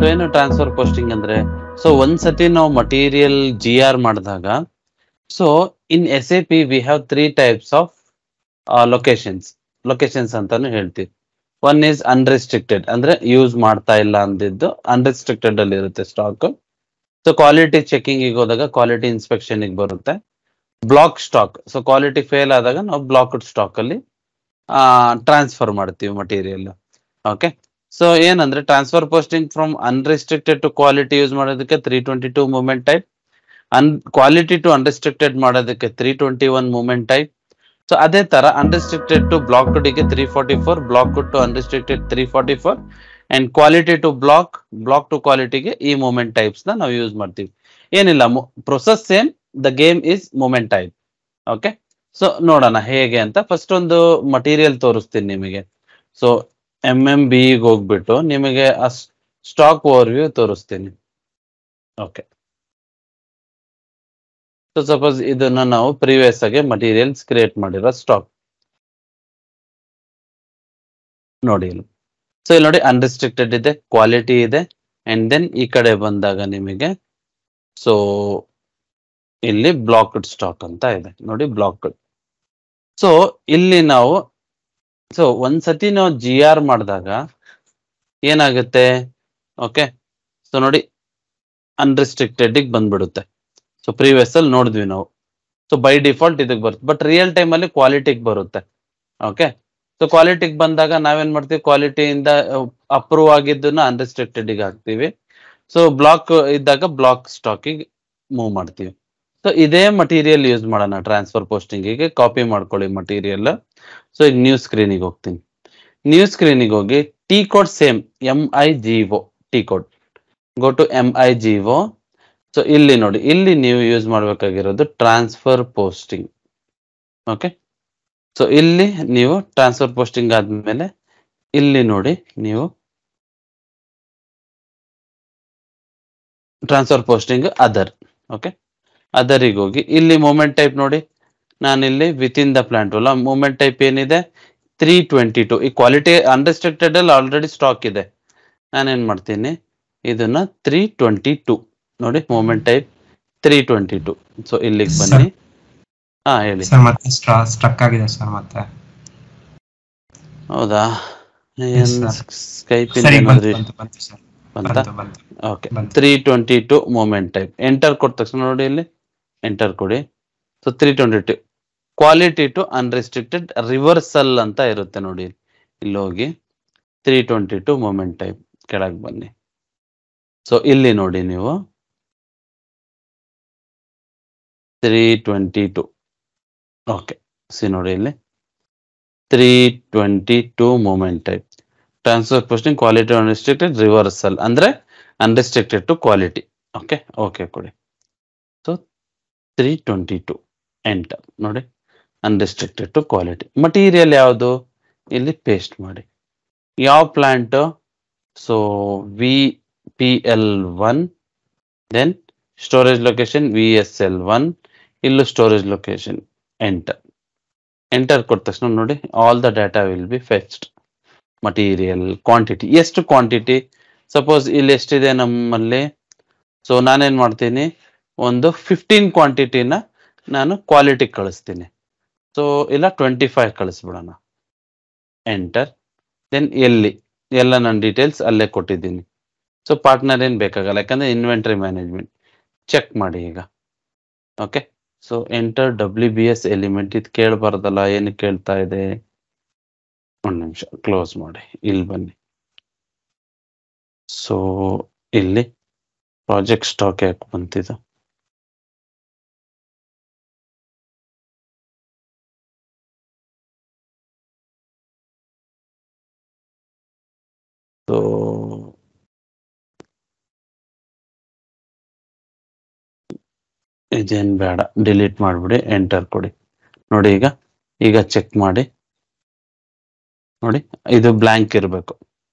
ಏನು transfer posting ಅಂದ್ರೆ, so ಒಂದ್ಸತಿ ನಾವು ಮಟೀರಿಯಲ್ GR ಮಾಡಿದಾಗ, so in SAP we have 3 types of locations ಅಂತಾನು ಹೇಳ್ತೀವಿ. ಒನ್ ಈಸ್ ಅನ್ರೆಸ್ಟ್ರಿಕ್ಟೆಡ್, ಅಂದ್ರೆ ಯೂಸ್ ಮಾಡ್ತಾ ಇಲ್ಲ ಅಂದಿದ್ದು ಅನ್ರೆಸ್ಟ್ರಿಕ್ಟೆಡ್ ಅಲ್ಲಿ ಇರುತ್ತೆ ಸ್ಟಾಕ್. ಸೊ ಕ್ವಾಲಿಟಿ ಚೆಕಿಂಗ್ ಹೋದಾಗ ಕ್ವಾಲಿಟಿ ಇನ್ಸ್ಪೆಕ್ಷನ್ ಬರುತ್ತೆ. Block stock, so quality fail ಆದಾಗ ನಾವು ಬ್ಲಾಕ್ಡ್ ಸ್ಟಾಕ್ ಅಲ್ಲಿ ಟ್ರಾನ್ಸ್ಫರ್ ಮಾಡ್ತೀವಿ ಮಟೀರಿಯಲ್. ಓಕೆ, ಸೊ ಏನಂದ್ರೆ transfer posting from unrestricted to quality use ಮಾಡೋದಕ್ಕೆ 322 movement type, quality to unrestricted ಮಾಡೋದಕ್ಕೆ 321 ಮೂವ್ಮೆಂಟ್ ಟೈಪ್. ಸೊ ಅದೇ ತರ ಅನ್ರೆಸ್ಟ್ರಿಕ್ಟೆಡ್ ಟು ಬ್ಲಾಕ್ ಗೆ 344, block to unrestricted 344, and quality to block to ಕ್ವಾಲಿಟಿಗೆ ಈ ಮೂವ್ಮೆಂಟ್ ಟೈಪ್ಸ್ ನ ನಾವು ಯೂಸ್ ಮಾಡ್ತೀವಿ. ಏನಿಲ್ಲ, process same, the game is movement type. Okay, so ನೋಡೋಣ ಹೇಗೆ ಅಂತ. ಫಸ್ಟ್ ಒಂದು ಮಟೀರಿಯಲ್ ತೋರಿಸ್ತೀನಿ ನಿಮಗೆ. ಸೊ MMB ಹೋಗ್ಬಿಟ್ಟು ನಿಮಗೆ ಆ ಸ್ಟಾಕ್ ಓವರ್ವ್ಯೂ ತೋರಿಸ್ತೀನಿ. ಓಕೆ, ಸೊ ಸಪೋಸ್ ಇದನ್ನ ನಾವು ಪ್ರೀವಿಯಸ್ ಆಗಿ ಮಟೀರಿಯಲ್ಸ್ ಕ್ರಿಯೇಟ್ ಮಾಡಿರೋ ಸ್ಟಾಕ್ ನೋಡಿ ಇಲ್ಲಿ. ಸೊ ಇಲ್ಲಿ ನೋಡಿ ಅನ್ರೆಸ್ಟ್ರಿಕ್ಟೆಡ್ ಇದೆ, ಕ್ವಾಲಿಟಿ ಇದೆ, ಅಂಡ್ ದೆನ್ ಈ ಕಡೆ ಬಂದಾಗ ನಿಮಗೆ ಸೊ ಇಲ್ಲಿ ಬ್ಲಾಕ್ಡ್ ಸ್ಟಾಕ್ ಅಂತ ಇದೆ ನೋಡಿ, ಬ್ಲಾಕ್ಡ್. ಸೊ ಇಲ್ಲಿ ನಾವು ಸೊ ಒಂದ್ಸತಿ ನಾವು GR ಮಾಡಿದಾಗ ಏನಾಗುತ್ತೆ, ಓಕೆ, ಸೊ ನೋಡಿ ಅನ್ರೆಸ್ಟ್ರಿಕ್ಟೆಡ್ ಬಂದ್ಬಿಡುತ್ತೆ. ಸೊ ಪ್ರೀವಿಯಸ್ ಅಲ್ಲಿ ನೋಡಿದ್ವಿ ನಾವು. ಸೊ ಬೈ ಡಿಫಾಲ್ಟ್ ಇದಕ್ಕೆ ಬರುತ್ತೆ, ಬಟ್ ರಿಯಲ್ ಟೈಮ್ ಅಲ್ಲಿ ಕ್ವಾಲಿಟಿಗೆ ಬರುತ್ತೆ. ಓಕೆ, ಸೊ ಕ್ವಾಲಿಟಿಗೆ ಬಂದಾಗ ನಾವೇನ್ ಮಾಡ್ತೀವಿ, ಕ್ವಾಲಿಟಿಯಿಂದ ಅಪ್ರೂವ್ ಆಗಿದ್ದನ್ನ ಅನ್ರೆಸ್ಟ್ರಿಕ್ಟೆಡ್ ಹಾಕ್ತಿವಿ. ಸೊ ಬ್ಲಾಕ್ ಇದ್ದಾಗ ಬ್ಲಾಕ್ ಸ್ಟಾಕಿಗೆ ಮೂವ್ ಮಾಡ್ತೀವಿ. ಸೊ ಇದೇ ಮಟೀರಿಯಲ್ ಯೂಸ್ ಮಾಡೋಣ ಟ್ರಾನ್ಸ್ಫರ್ ಪೋಸ್ಟಿಂಗಿಗೆ. ಕಾಪಿ ಮಾಡ್ಕೊಳ್ಳಿ ಮಟೀರಿಯಲ್. ಸೊ ಈಗ ನ್ಯೂ ಸ್ಕ್ರೀನಿಗೆ ಹೋಗ್ತೀನಿ. ನ್ಯೂ ಸ್ಕ್ರೀನಿಗೆ ಹೋಗಿ T code same MIGO T code, go to MIGO. So ಇಲ್ಲಿ ನೋಡಿ, ಇಲ್ಲಿ ನೀವು ಯೂಸ್ ಮಾಡಬೇಕಾಗಿರೋದು ಟ್ರಾನ್ಸ್ಫರ್ ಪೋಸ್ಟಿಂಗ್. ಓಕೆ, ಸೊ ಇಲ್ಲಿ ನೀವು ಟ್ರಾನ್ಸ್ಫರ್ ಪೋಸ್ಟಿಂಗ್ ಆದ್ಮೇಲೆ ಇಲ್ಲಿ ನೋಡಿ, ನೀವು ಟ್ರಾನ್ಸ್ಫರ್ ಪೋಸ್ಟಿಂಗ್ ಅದರ್. ಓಕೆ, ಅದರಿಗೆ ಹೋಗಿ ಇಲ್ಲಿ ಮೂವ್ಮೆಂಟ್ ಟೈಪ್ ನೋಡಿ, ನಾನಿಲ್ಲಿ ವಿತ್ ಇನ್ ದ ಪ್ಲಾಂಟ್ ಅಲ್ಲ, ಮೂವ್ಮೆಂಟ್ ಟೈಪ್ ಏನಿದೆ 322. ಈ ಕ್ವಾಲಿಟಿ ಅನ್ರೆಸ್ಟ್ರಿಕ್ಟೆಡ್ ಅಲ್ಲಿ ಆಲ್ರೆಡಿ ಸ್ಟಾಕ್ ಇದೆ. ನಾನೇನ್ ಮಾಡ್ತೀನಿ, ಇದನ್ನ 322 ನೋಡಿ, ಮೂವ್ಮೆಂಟ್ ಟೈಪ್ 322. ಸೊ ಇಲ್ಲಿಗೆ ಬನ್ನಿ. ಹೇಳಿ ಸರ್. ಮತ್ತೆ ಸ್ಟ್ರಕ್ ಆಗಿದೆ ಸರ್ ಮತ್ತೆ. ಹೌದಾ, Skype okay. 322 movement type enter ಕೊಟ್ಟ ತಕ್ಷಣ ನೋಡಿ, ಇಲ್ಲಿ ಎಂಟರ್ ಕೊಡಿ. ಸೊ 322 ಕ್ವಾಲಿಟಿ ಟು ಅನ್ರೆಸ್ಟ್ರಿಕ್ಟೆಡ್ ರಿವರ್ಸಲ್ ಅಂತ ಇರುತ್ತೆ ನೋಡಿ. ಇಲ್ಲಿ ಹೋಗಿ 322 ಮೂವ್ಮೆಂಟ್ ಟೈಪ್ ಕೆಳಗೆ ಬನ್ನಿ. ಸೊ ಇಲ್ಲಿ ನೋಡಿ, ನೀವು 322 ಓಕೆ, ಸಿ ನೋಡಿ ಇಲ್ಲಿ 322 movement type transfer posting quality unrestricted reversal, ಅಂದ್ರೆ unrestricted to quality. Okay, okay ಕೊಡಿ. ಸೊ 322 ಎಂಟರ್ ನೋಡಿ, ಅನ್ರೆಸ್ಟ್ರಿಕ್ಟೆಡ್ ಟು ಕ್ವಾಲಿಟಿ. ಮಟೀರಿಯಲ್ ಯಾವುದು, ಇಲ್ಲಿ ಪೇಸ್ಟ್ ಮಾಡಿ. ಯಾವ plant, so VPL1, then storage location VSL1, ಇಲ್ಲೂ ಸ್ಟೋರೇಜ್ ಲೊಕೇಶನ್. ಎಂಟರ್ ಕೊಟ್ಟ ತಕ್ಷಣ ನೋಡಿ, all the data will be fetched. Material quantity, ಎಷ್ಟು ಕ್ವಾಂಟಿಟಿ, ಸಪೋಸ್ ಇಲ್ಲಿ ಎಷ್ಟಿದೆ ನಮ್ಮಲ್ಲಿ. ಸೊ ನಾನೇನ್ ಮಾಡ್ತೀನಿ, ಒಂದು 15 ಕ್ವಾಂಟಿಟಿನ ನಾನು ಕ್ವಾಲಿಟಿ ಕಳಿಸ್ತೀನಿ. ಸೊ ಇಲ್ಲ 25 ಕಳಿಸ್ಬಿಡೋಣ. ಎಂಟರ್, ದೆನ್ ಎಲ್ಲ ನನ್ನ ಡೀಟೇಲ್ಸ್ ಅಲ್ಲೇ ಕೊಟ್ಟಿದ್ದೀನಿ. ಸೊ ಪಾರ್ಟ್ನರ್ ಏನ್ ಬೇಕಾಗಲ್ಲ, ಯಾಕಂದ್ರೆ ಇನ್ವೆಂಟರಿ ಮ್ಯಾನೇಜ್ಮೆಂಟ್. ಚೆಕ್ ಮಾಡಿ ಈಗ. Okay, so enter WBS element. ಇದು ಕೇಳಬಾರ್ದಲ್ಲ, ಏನು ಕೇಳ್ತಾ ಇದೆ, ಒಂದು ನಿಮಿಷ ಕ್ಲೋಸ್ ಮಾಡಿ. ಇಲ್ಲಿ ಬನ್ನಿ. ಸೊ ಇಲ್ಲಿ ಪ್ರಾಜೆಕ್ಟ್ ಸ್ಟಾಕ್ ಯಾಕೆ ಬಂತಿದೆ, ಸೊ ಇದೇನ್ ಬೇಡ, ಡಿಲೀಟ್ ಮಾಡ್ಬಿಡಿ, ಎಂಟರ್ ಕೊಡಿ. ನೋಡಿ ಈಗ ಚೆಕ್ ಮಾಡಿ ನೋಡಿ, ಇದು ಬ್ಲಾಂಕ್ ಇರಬೇಕು.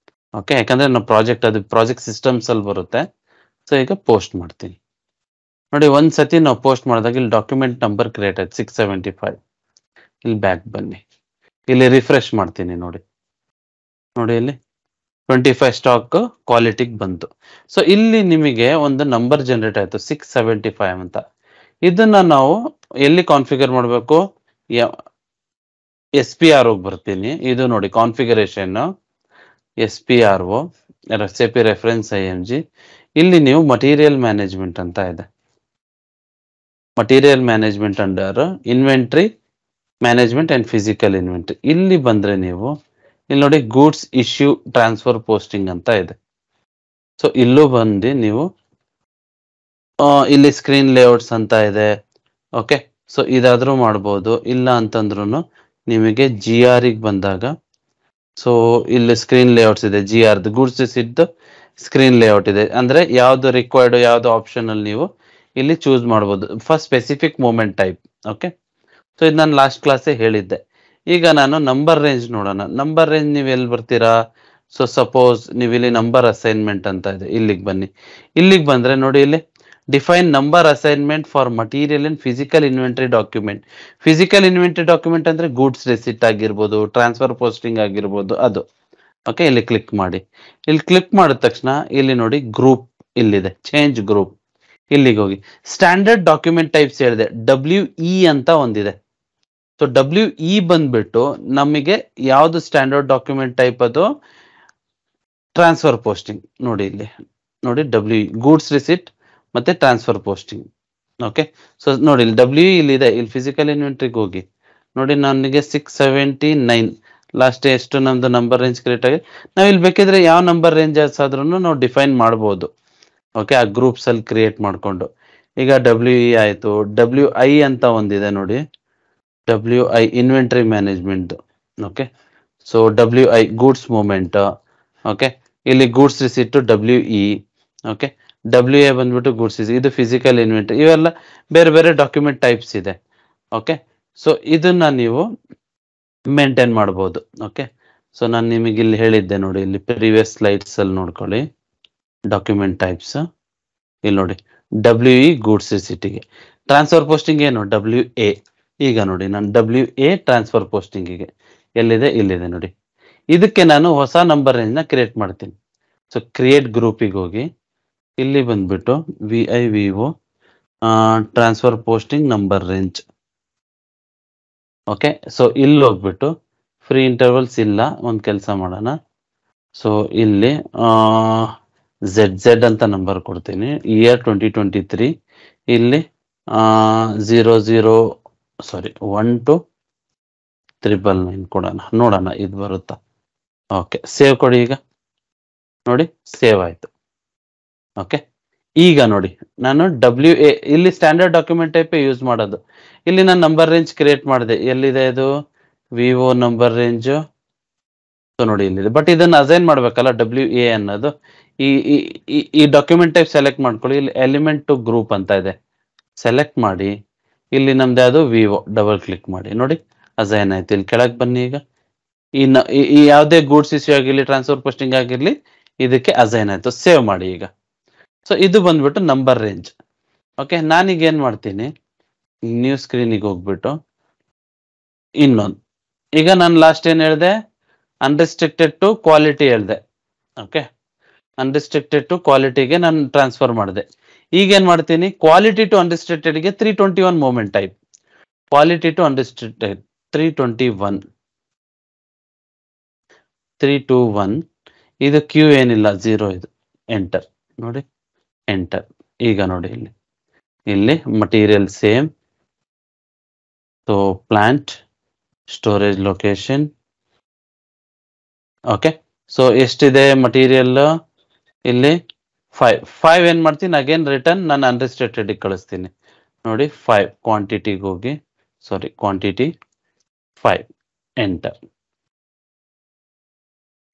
ಓಕೆ, ಯಾಕಂದ್ರೆ ನಾವು ಪ್ರಾಜೆಕ್ಟ್ ಸಿಸ್ಟಮ್ಸ್ ಅಲ್ಲಿ ಬರುತ್ತೆ. ಸೊ ಈಗ ಪೋಸ್ಟ್ ಮಾಡ್ತೀನಿ ನೋಡಿ. ಒಂದ್ಸತಿ ನಾವು ಪೋಸ್ಟ್ ಮಾಡಿದಾಗ ಇಲ್ಲಿ ಡಾಕ್ಯುಮೆಂಟ್ ನಂಬರ್ ಕ್ರಿಯೇಟ್ ಆಯ್ತು 675. ಇಲ್ಲಿ ಬ್ಯಾಕ್ ಬನ್ನಿ, ಇಲ್ಲಿ ರಿಫ್ರೆಶ್ ಮಾಡ್ತೀನಿ ನೋಡಿ. ಇಲ್ಲಿ 25 ಸ್ಟಾಕ್ ಕ್ವಾಲಿಟಿಗೆ ಬಂತು. ಸೊ ಇಲ್ಲಿ ನಿಮಗೆ ಒಂದು ನಂಬರ್ ಜನರೇಟ್ ಆಯ್ತು 675 ಅಂತ. ಇದನ್ನ ನಾವು ಎಲ್ಲಿ ಕಾನ್ಫಿಗರ್ ಮಾಡಬೇಕು? SPRO ಬರ್ತೀನಿ. ಇದು ನೋಡಿ configuration SPRO recipe reference IMG. ಇಲ್ಲಿ ನೀವು ಮಟೀರಿಯಲ್ ಮ್ಯಾನೇಜ್ಮೆಂಟ್ ಅಂತ ಇದೆ. Material management under inventory management and physical inventory. ಇಲ್ಲಿ ಬಂದ್ರೆ ನೀವು ಇಲ್ಲಿ ನೋಡಿ ಗೂಡ್ಸ್ ಇಶ್ಯೂ ಟ್ರಾನ್ಸ್ಫರ್ ಪೋಸ್ಟಿಂಗ್ ಅಂತ ಇದೆ. ಸೊ ಇಲ್ಲೂ ಬಂದು ನೀವು ಇಲ್ಲಿ ಸ್ಕ್ರೀನ್ ಲೇಔಟ್ಸ್ ಅಂತ ಇದೆ. ಓಕೆ, ಸೊ ಇದಾದ್ರೂ ಮಾಡ್ಬೋದು. ಇಲ್ಲ ಅಂತಂದ್ರೂ ನಿಮಗೆ GR ಗೆ ಬಂದಾಗ ಸೊ ಇಲ್ಲಿ ಸ್ಕ್ರೀನ್ ಲೇಔಟ್ಸ್ ಇದೆ. GR goods receipt screen layout ಇದೆ. ಅಂದ್ರೆ ಯಾವ್ದು ರಿಕ್ವೈರ್ಡ್ ಯಾವ್ದು ಆಪ್ಷನ್ ಅಲ್ಲಿ ನೀವು ಇಲ್ಲಿ ಚೂಸ್ ಮಾಡ್ಬೋದು. First specific movement type. Okay, so ಇದು ನಾನು ಲಾಸ್ಟ್ ಕ್ಲಾಸೇ ಹೇಳಿದ್ದೆ. ಈಗ ನಾನು ನಂಬರ್ ರೇಂಜ್ ನೋಡೋಣ. ನಂಬರ್ ರೇಂಜ್ ನೀವು ಎಲ್ಲಿ ಬರ್ತೀರಾ? ಸೊ ಸಪೋಸ್ ನೀವು ಇಲ್ಲಿ ನಂಬರ್ ಅಸೈನ್ಮೆಂಟ್ ಅಂತ ಇದೆ, ಇಲ್ಲಿಗೆ ಬನ್ನಿ. ಇಲ್ಲಿಗೆ ಬಂದ್ರೆ ನೋಡಿ ಇಲ್ಲಿ define number assignment for material in physical inventory document. Physical inventory document ಅಂದ್ರೆ ಗೂಡ್ಸ್ ರೆಸಿಟ್ ಆಗಿರ್ಬೋದು, ಟ್ರಾನ್ಸ್ಫರ್ ಪೋಸ್ಟಿಂಗ್ ಆಗಿರ್ಬೋದು ಅದು. ಓಕೆ, ಇಲ್ಲಿ ಕ್ಲಿಕ್ ಮಾಡಿ. ಇಲ್ಲಿ ಕ್ಲಿಕ್ ಮಾಡಿದ ತಕ್ಷಣ ಇಲ್ಲಿ ನೋಡಿ ಗ್ರೂಪ್ ಇಲ್ಲಿದೆ, ಚೇಂಜ್ ಗ್ರೂಪ್. ಇಲ್ಲಿಗೆ ಹೋಗಿ ಸ್ಟ್ಯಾಂಡರ್ಡ್ ಡಾಕ್ಯುಮೆಂಟ್ ಟೈಪ್ಸ್ ಹೇಳಿದೆ, WE ಅಂತ ಒಂದಿದೆ. ಸೊ WE ಬಂದ್ಬಿಟ್ಟು ನಮಗೆ ಯಾವ್ದು ಸ್ಟ್ಯಾಂಡರ್ಡ್ ಡಾಕ್ಯುಮೆಂಟ್ ಟೈಪ್? ಅದು ಟ್ರಾನ್ಸ್ಫರ್ ಪೋಸ್ಟಿಂಗ್. ನೋಡಿ ಇಲ್ಲಿ ನೋಡಿ WE ಗೂಡ್ಸ್ ರಿಸಿಟ್ ಮತ್ತೆ ಟ್ರಾನ್ಸ್ಫರ್ ಪೋಸ್ಟಿಂಗ್. ಓಕೆ, ಸೊ ನೋಡಿ ಇಲ್ಲಿ WE ಇಲ್ಲಿದೆ. ಇಲ್ಲಿ ಫಿಸಿಕಲ್ ಇನ್ವೆಂಟ್ರಿಗೆ ಹೋಗಿ ನೋಡಿ, ನನಗೆ 679 ಲಾಸ್ಟ್ ಎಷ್ಟು ನಮ್ದು ನಂಬರ್ ರೇಂಜ್ ಕ್ರಿಯೇಟ್ ಆಗಿ. ನಾವು ಇಲ್ಲಿ ಬೇಕಿದ್ರೆ ಯಾವ ನಂಬರ್ ರೇಂಜಸ್ ಆದ್ರೂ ನಾವು ಡಿಫೈನ್ ಮಾಡ್ಬೋದು. ಓಕೆ, ಆ ಗ್ರೂಪ್ಸ್ ಅಲ್ಲಿ ಕ್ರಿಯೇಟ್ ಮಾಡ್ಕೊಂಡು. ಈಗ WE ಆಯ್ತು. WI ಅಂತ ಒಂದಿದೆ ನೋಡಿ, WI inventory management. Okay, so WI goods movement. Okay, ಇಲ್ಲಿ goods receipt WE. Okay, WA ಬಂದ್ಬಿಟ್ಟು ಗೂಡ್ಸ್ ರಿಸಿಟ್, ಇದು ಫಿಸಿಕಲ್ ಇನ್ವೆಂಟರಿ. ಇವೆಲ್ಲ ಬೇರೆ ಬೇರೆ ಡಾಕ್ಯುಮೆಂಟ್ ಟೈಪ್ಸ್ ಇದೆ. ಓಕೆ, ಸೊ ಇದನ್ನ ನೀವು ಮೇಂಟೈನ್ ಮಾಡ್ಬೋದು. ಓಕೆ, ಸೊ ನಾನು ನಿಮಗೆ ಇಲ್ಲಿ ಹೇಳಿದ್ದೆ ನೋಡಿ, ಇಲ್ಲಿ ಪ್ರೀವಿಯಸ್ ಸ್ಲೈಡ್ಸ್ ಅಲ್ಲಿ ನೋಡ್ಕೊಳ್ಳಿ. ಡಾಕ್ಯುಮೆಂಟ್ ಟೈಪ್ಸ್ ಇಲ್ಲಿ ನೋಡಿ, WE ಗೂಡ್ಸ್ ರಿಸಿಟಿಗೆ. ಟ್ರಾನ್ಸ್ಫರ್ ಪೋಸ್ಟಿಂಗ್ ಏನು? WA. ಈಗ ನೋಡಿ ನಾನು WA ಟ್ರಾನ್ಸ್ಫರ್ ಪೋಸ್ಟಿಂಗಿಗೆ ಎಲ್ಲಿದೆ? ಇಲ್ಲಿದೆ ನೋಡಿ. ಇದಕ್ಕೆ ನಾನು ಹೊಸ ನಂಬರ್ ರೇಂಜ್ ನ ಕ್ರಿಯೇಟ್ ಮಾಡ್ತೀನಿ. ಸೊ ಕ್ರಿಯೇಟ್ ಗ್ರೂಪಿಗೆ ಹೋಗಿ ಇಲ್ಲಿ ಬಂದ್ಬಿಟ್ಟು VIVO transfer posting number range. Okay, so ಇಲ್ಲಿ ಹೋಗ್ಬಿಟ್ಟು ಫ್ರೀ ಇಂಟರ್ವಲ್ಸ್ ಇಲ್ಲ, ಒಂದು ಕೆಲಸ ಮಾಡೋಣ. ಸೊ ಇಲ್ಲಿ ZZ ಅಂತ ನಂಬರ್ ಕೊಡ್ತೀನಿ. ಇಯರ್ 2023. ಇಲ್ಲಿ 1 to 999 ಕೊಡೋಣ, ನೋಡೋಣ ಇದು ಬರುತ್ತಾ. ಓಕೆ, ಸೇವ್ ಕೊಡಿ. ಈಗ ನೋಡಿ ಸೇವ್ ಆಯ್ತು. ಓಕೆ, ಈಗ ನೋಡಿ ನಾನು WA ಇಲ್ಲಿ ಸ್ಟ್ಯಾಂಡರ್ಡ್ ಡಾಕ್ಯುಮೆಂಟ್ ಟೈಪ್ ಯೂಸ್ ಮಾಡೋದು. ಇಲ್ಲಿ ನಾನು ನಂಬರ್ ರೇಂಜ್ ಕ್ರಿಯೇಟ್ ಮಾಡಿದೆ. ಎಲ್ಲಿದೆ ಇದು? Vivo number range. ಸೊ ನೋಡಿ ಇಲ್ಲಿದೆ. ಬಟ್ ಇದನ್ನ ಅಸೈನ್ ಮಾಡ್ಬೇಕಲ್ಲ WA ಅನ್ನೋದು. ಈ ಡಾಕ್ಯುಮೆಂಟ್ ಟೈಪ್ ಸೆಲೆಕ್ಟ್ ಮಾಡ್ಕೊಳ್ಳಿ. ಇಲ್ಲಿ ಎಲಿಮೆಂಟ್ ಟು ಗ್ರೂಪ್ ಅಂತ ಇದೆ, ಸೆಲೆಕ್ಟ್ ಮಾಡಿ. ಇಲ್ಲಿ ನಮ್ದು ಯಾವುದು? ವಿವೋ. ಡಬಲ್ ಕ್ಲಿಕ್ ಮಾಡಿ ನೋಡಿ ಅಸೈನ್ ಆಯ್ತು. ಇಲ್ಲಿ ಕೆಳಗೆ ಬನ್ನಿ. ಈಗ ಈ ಯಾವುದೇ ಗೂಡ್ಸ್ ಇಶ್ಯೂ ಆಗಿರ್ಲಿ, ಟ್ರಾನ್ಸ್ಫರ್ ಪೋಸ್ಟಿಂಗ್ ಆಗಿರ್ಲಿ, ಇದಕ್ಕೆ ಅಸೈನ್ ಆಯ್ತು. ಸೇವ್ ಮಾಡಿ ಈಗ. ಸೊ ಇದು ಬಂದ್ಬಿಟ್ಟು ನಂಬರ್ ರೇಂಜ್. ಓಕೆ, ನಾನೀಗ ಏನ್ ಮಾಡ್ತೀನಿ, ನ್ಯೂ ಸ್ಕ್ರೀನಿಗೆ ಹೋಗ್ಬಿಟ್ಟು ಇನ್ನೊಂದು. ಈಗ ನಾನು ಲಾಸ್ಟ್ ಏನ್ ಹೇಳಿದೆ? ಅನ್ರಿಸ್ಟ್ರಿಕ್ಟೆಡ್ ಟು ಕ್ವಾಲಿಟಿ ಹೇಳಿದೆ. ಓಕೆ, ಅನ್ರಿಸ್ಟ್ರಿಕ್ಟೆಡ್ ಟು ಕ್ವಾಲಿಟಿಗೆ ನಾನು ಟ್ರಾನ್ಸ್ಫರ್ ಮಾಡಿದೆ. ಈಗ ಏನ್ ಮಾಡ್ತೀನಿ? ಕ್ವಾಲಿಟಿ ಟು ಅನ್ರಿಸ್ಟ್ರಿಕ್ಟೆಡ್ಗೆ 321 movement type. Quality to unrestricted 321. ಇದು ಕ್ಯೂ ಏನಿಲ್ಲ, 0 ಇದು. ಎಂಟರ್ ನೋಡಿ, ಎಂಟರ್. ಈಗ ನೋಡಿ ಇಲ್ಲಿ material same. So plant storage location. Okay, so ಎಷ್ಟಿದೆ ಮಟೀರಿಯಲ್? ಇಲ್ಲಿ 5 ಏನ್ ಮಾಡ್ತೀನಿ? ಅಗೇನ್ ರಿಟರ್ನ್ ನಾನು ಅನ್ರಿಸ್ಟ್ರಿಕ್ಟೆಡ್ ಕಳಿಸ್ತೀನಿ. ನೋಡಿ 5 ಕ್ವಾಂಟಿಟಿಗೆ ಹೋಗಿ, ಸಾರಿ ಕ್ವಾಂಟಿಟಿ 5. ಎಂಟರ್.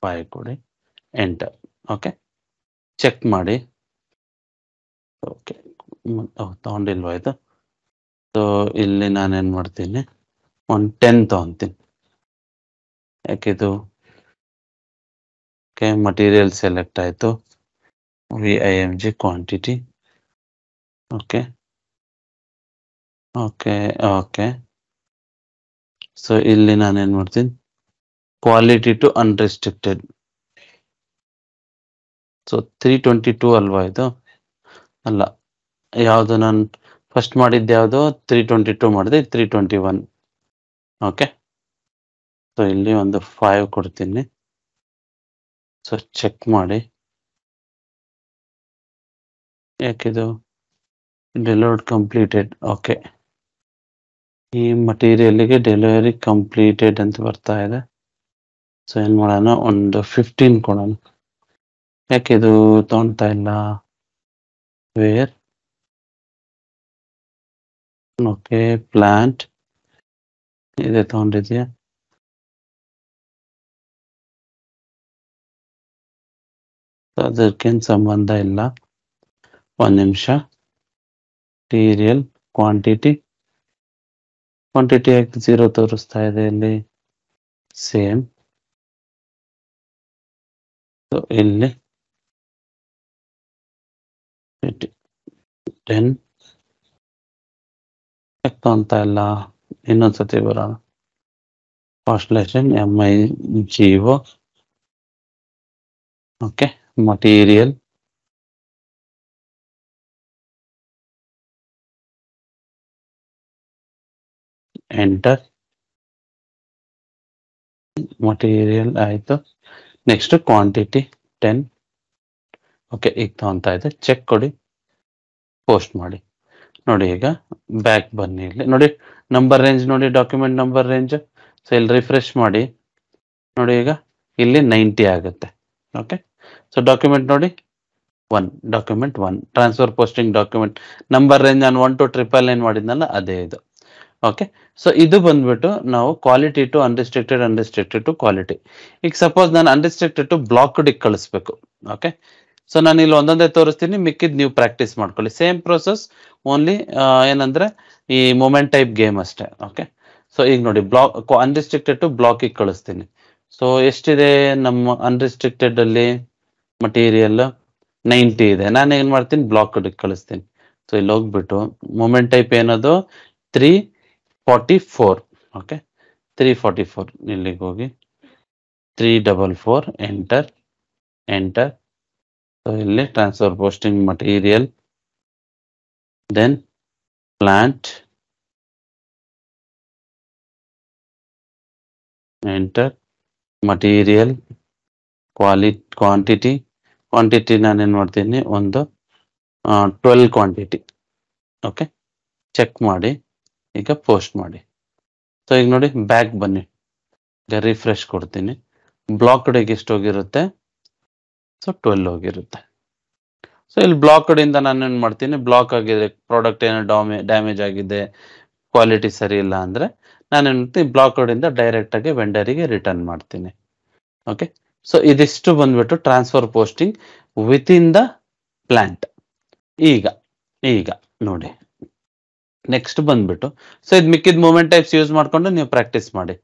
5 ಕೊಡಿ, ಎಂಟರ್. ಓಕೆ, ಚೆಕ್ ಮಾಡಿ. ಓಕೆ, ತಗೊಂಡಿಲ್ವಾ ಇದು? ಸೊ ಇಲ್ಲಿ ನಾನೇನ್ ಮಾಡ್ತೀನಿ, 10 ತಗೊಂತೀನಿ. ಯಾಕಿದು? ಓಕೆ, ಮಟೀರಿಯಲ್ ಸೆಲೆಕ್ಟ್ ಆಯ್ತು. VIMG quantity. Okay okay okay. So ಇಲ್ಲಿ ನಾನೇನ್ ಮಾಡ್ತೀನಿ, ಕ್ವಾಲಿಟಿ ಟು ಅನ್ರಿಸ್ಟ್ರಿಕ್ಟೆಡ್. ಸೊ 322 ಅಲ್ವಾ ಇದು? ಅಲ್ಲ, ಯಾವುದು ನಾನು ಫಸ್ಟ್ ಮಾಡಿದ್ದು ಯಾವುದು? 322 ಮಾಡಿದೆ, 321. ಓಕೆ, ಸೊ ಇಲ್ಲಿ ಒಂದು 5 ಕೊಡ್ತೀನಿ. ಸೊ ಚೆಕ್ ಮಾಡಿ. ಯಾಕಿದು ಡೆಲಿವರ್ಡ್ ಕಂಪ್ಲೀಟೆಡ್? ಓಕೆ, ಈ ಮಟೀರಿಯಲ್ಗೆ ಡೆಲಿವರಿ ಕಂಪ್ಲೀಟೆಡ್ ಅಂತ ಬರ್ತಾ ಇದೆ. ಸೊ ಏನು ಮಾಡೋಣ, ಒಂದು 15 ಕೊಡೋಣ. ಯಾಕಿದು ತೊಗೊಳ್ತಾ ಇಲ್ಲ? ವೇರ್? ಓಕೆ, ಪ್ಲಾಂಟ್ ಇದೆ ತೊಗೊಂಡಿದ್ಯಾ? ಅದಕ್ಕೇನು ಸಂಬಂಧ ಇಲ್ಲ. ಒಂದು ನಿಮಿಷ. ಮಟೀರಿಯಲ್ ಕ್ವಾಂಟಿಟಿ ಯಾಕೆ 0 ತೋರಿಸ್ತಾ ಇದೆ ಇಲ್ಲಿ? ಸೇಮ್. ಇಲ್ಲಿ 10 ಅಂತ ಇಲ್ಲ. ಇನ್ನೊಂದ್ಸತಿ ಬರೋಣ. Constellation MIGO. Okay, material enter. Material ಆಯ್ತು. Next quantity 10. ಓಕೆ, ಈಗ ತಗೊಂತಾ ಇದೆ. ಚೆಕ್ ಕೊಡಿ, ಪೋಸ್ಟ್ ಮಾಡಿ. ನೋಡಿ, ಈಗ ಬ್ಯಾಕ್ ಬನ್ನಿ. ಇಲ್ಲಿ ನೋಡಿ ನಂಬರ್ ರೇಂಜ್ ನೋಡಿ, ಡಾಕ್ಯುಮೆಂಟ್ ನಂಬರ್ ರೇಂಜ್. ಸೊ ಇಲ್ಲಿ ರಿಫ್ರೆಶ್ ಮಾಡಿ ನೋಡಿ, ಈಗ ಇಲ್ಲಿ 90 ಆಗುತ್ತೆ. ಓಕೆ, ಸೊ ಡಾಕ್ಯುಮೆಂಟ್ ನೋಡಿ 1, document 1, transfer posting document number range ನಾನು 1 to 999 ಮಾಡಿದ್ನಲ್ಲ, ಅದೇ ಇದು. ಓಕೆ, ಸೊ ಇದು ಬಂದ್ಬಿಟ್ಟು ನಾವು quality to unrestricted to quality. ಈಗ ಸಪೋಸ್ ನಾನು ಅನ್ರಿಸ್ಟ್ರಿಕ್ಟೆಡ್ ಟು ಬ್ಲಾಕ್ಡ್ ಕಳಿಸ್ಬೇಕು. ಓಕೆ, ಸೊ ನಾನು ಇಲ್ಲಿ ಒಂದೊಂದೇ ತೋರಿಸ್ತೀನಿ, ಮಿಕ್ಕಿದ್ ನೀವು ಪ್ರಾಕ್ಟೀಸ್ ಮಾಡ್ಕೊಳ್ಳಿ. ಸೇಮ್ ಪ್ರೊಸೆಸ್, ಓನ್ಲಿ ಏನಂದ್ರೆ ಈ ಮೂಮೆಂಟ್ ಟೈಪ್ ಗೇಮ್ ಅಷ್ಟೇ. ಓಕೆ, ಸೊ ಈಗ ನೋಡಿ, ಅನ್ರಿಸ್ಟ್ರಿಕ್ಟೆಡ್ ಟು ಬ್ಲಾಕಿಗೆ ಕಳಿಸ್ತೀನಿ. ಸೊ ಎಷ್ಟಿದೆ ನಮ್ಮ ಅನ್ರಿಸ್ಟ್ರಿಕ್ಟೆಡ್ ಅಲ್ಲಿ? ಮಟೀರಿಯಲ್ 90 ಇದೆ. ನಾನು ಏನ್ ಮಾಡ್ತೀನಿ, ಬ್ಲಾಕ್ಡ್ ಕಳಿಸ್ತೀನಿ. ಸೊ ಇಲ್ಲಿ ಹೋಗ್ಬಿಟ್ಟು ಮೂಮೆಂಟ್ ಟೈಪ್ ಏನದು? 344. ಓಕೆ, 344 ಇಲ್ಲಿಗೆ ಹೋಗಿ 344 ಎಂಟರ್. ಸೊ ಇಲ್ಲಿ transfer posting material, then plant, enter. Material quantity ನಾನೇನ್ ಮಾಡ್ತೀನಿ, ಒಂದು 12 ಕ್ವಾಂಟಿಟಿ. ಓಕೆ, ಚೆಕ್ ಮಾಡಿ, ಈಗ ಪೋಸ್ಟ್ ಮಾಡಿ. ಸೊ ಈಗ ನೋಡಿ, ಬ್ಯಾಕ್ ಬನ್ನಿ, ಈಗ ರಿಫ್ರೆಶ್ ಕೊಡ್ತೀನಿ. ಬ್ಲಾಕ್ಡ್ ಎಷ್ಟು ಹೋಗಿರುತ್ತೆ? ಸೊ 12 ಹೋಗಿರುತ್ತೆ. ಸೊ ಇಲ್ಲಿ ಬ್ಲಾಕ್ಡ್ ಇಂದ ನಾನು ಏನ್ ಮಾಡ್ತೀನಿ, ಬ್ಲಾಕ್ ಆಗಿದೆ, ಪ್ರಾಡಕ್ಟ್ ಏನೋ ಡ್ಯಾಮೇಜ್ ಆಗಿದೆ, ಕ್ವಾಲಿಟಿ ಸರಿ ಇಲ್ಲ ಅಂದ್ರೆ ನಾನೇನ್ ಮಾಡ್ತೀನಿ, ಬ್ಲಾಕ್ಡ್ ಇಂದ ಡೈರೆಕ್ಟ್ ಆಗಿ ವೆಂಡರಿಗೆ ರಿಟರ್ನ್ ಮಾಡ್ತೀನಿ. ಓಕೆ, ಸೊ ಇದಿಷ್ಟು ಬಂದ್ಬಿಟ್ಟು transfer posting within the plant. ಈಗ ನೋಡಿ, ನೆಕ್ಸ್ಟ್ ಬಂದ್ಬಿಟ್ಟು, ಸೊ ಇದು ಮಿಕ್ಕಿದ ಮೂಮೆಂಟ್ ಟೈಪ್ಸ್ ಯೂಸ್ ಮಾಡ್ಕೊಂಡು ನೀವು ಪ್ರಾಕ್ಟೀಸ್ ಮಾಡಿ.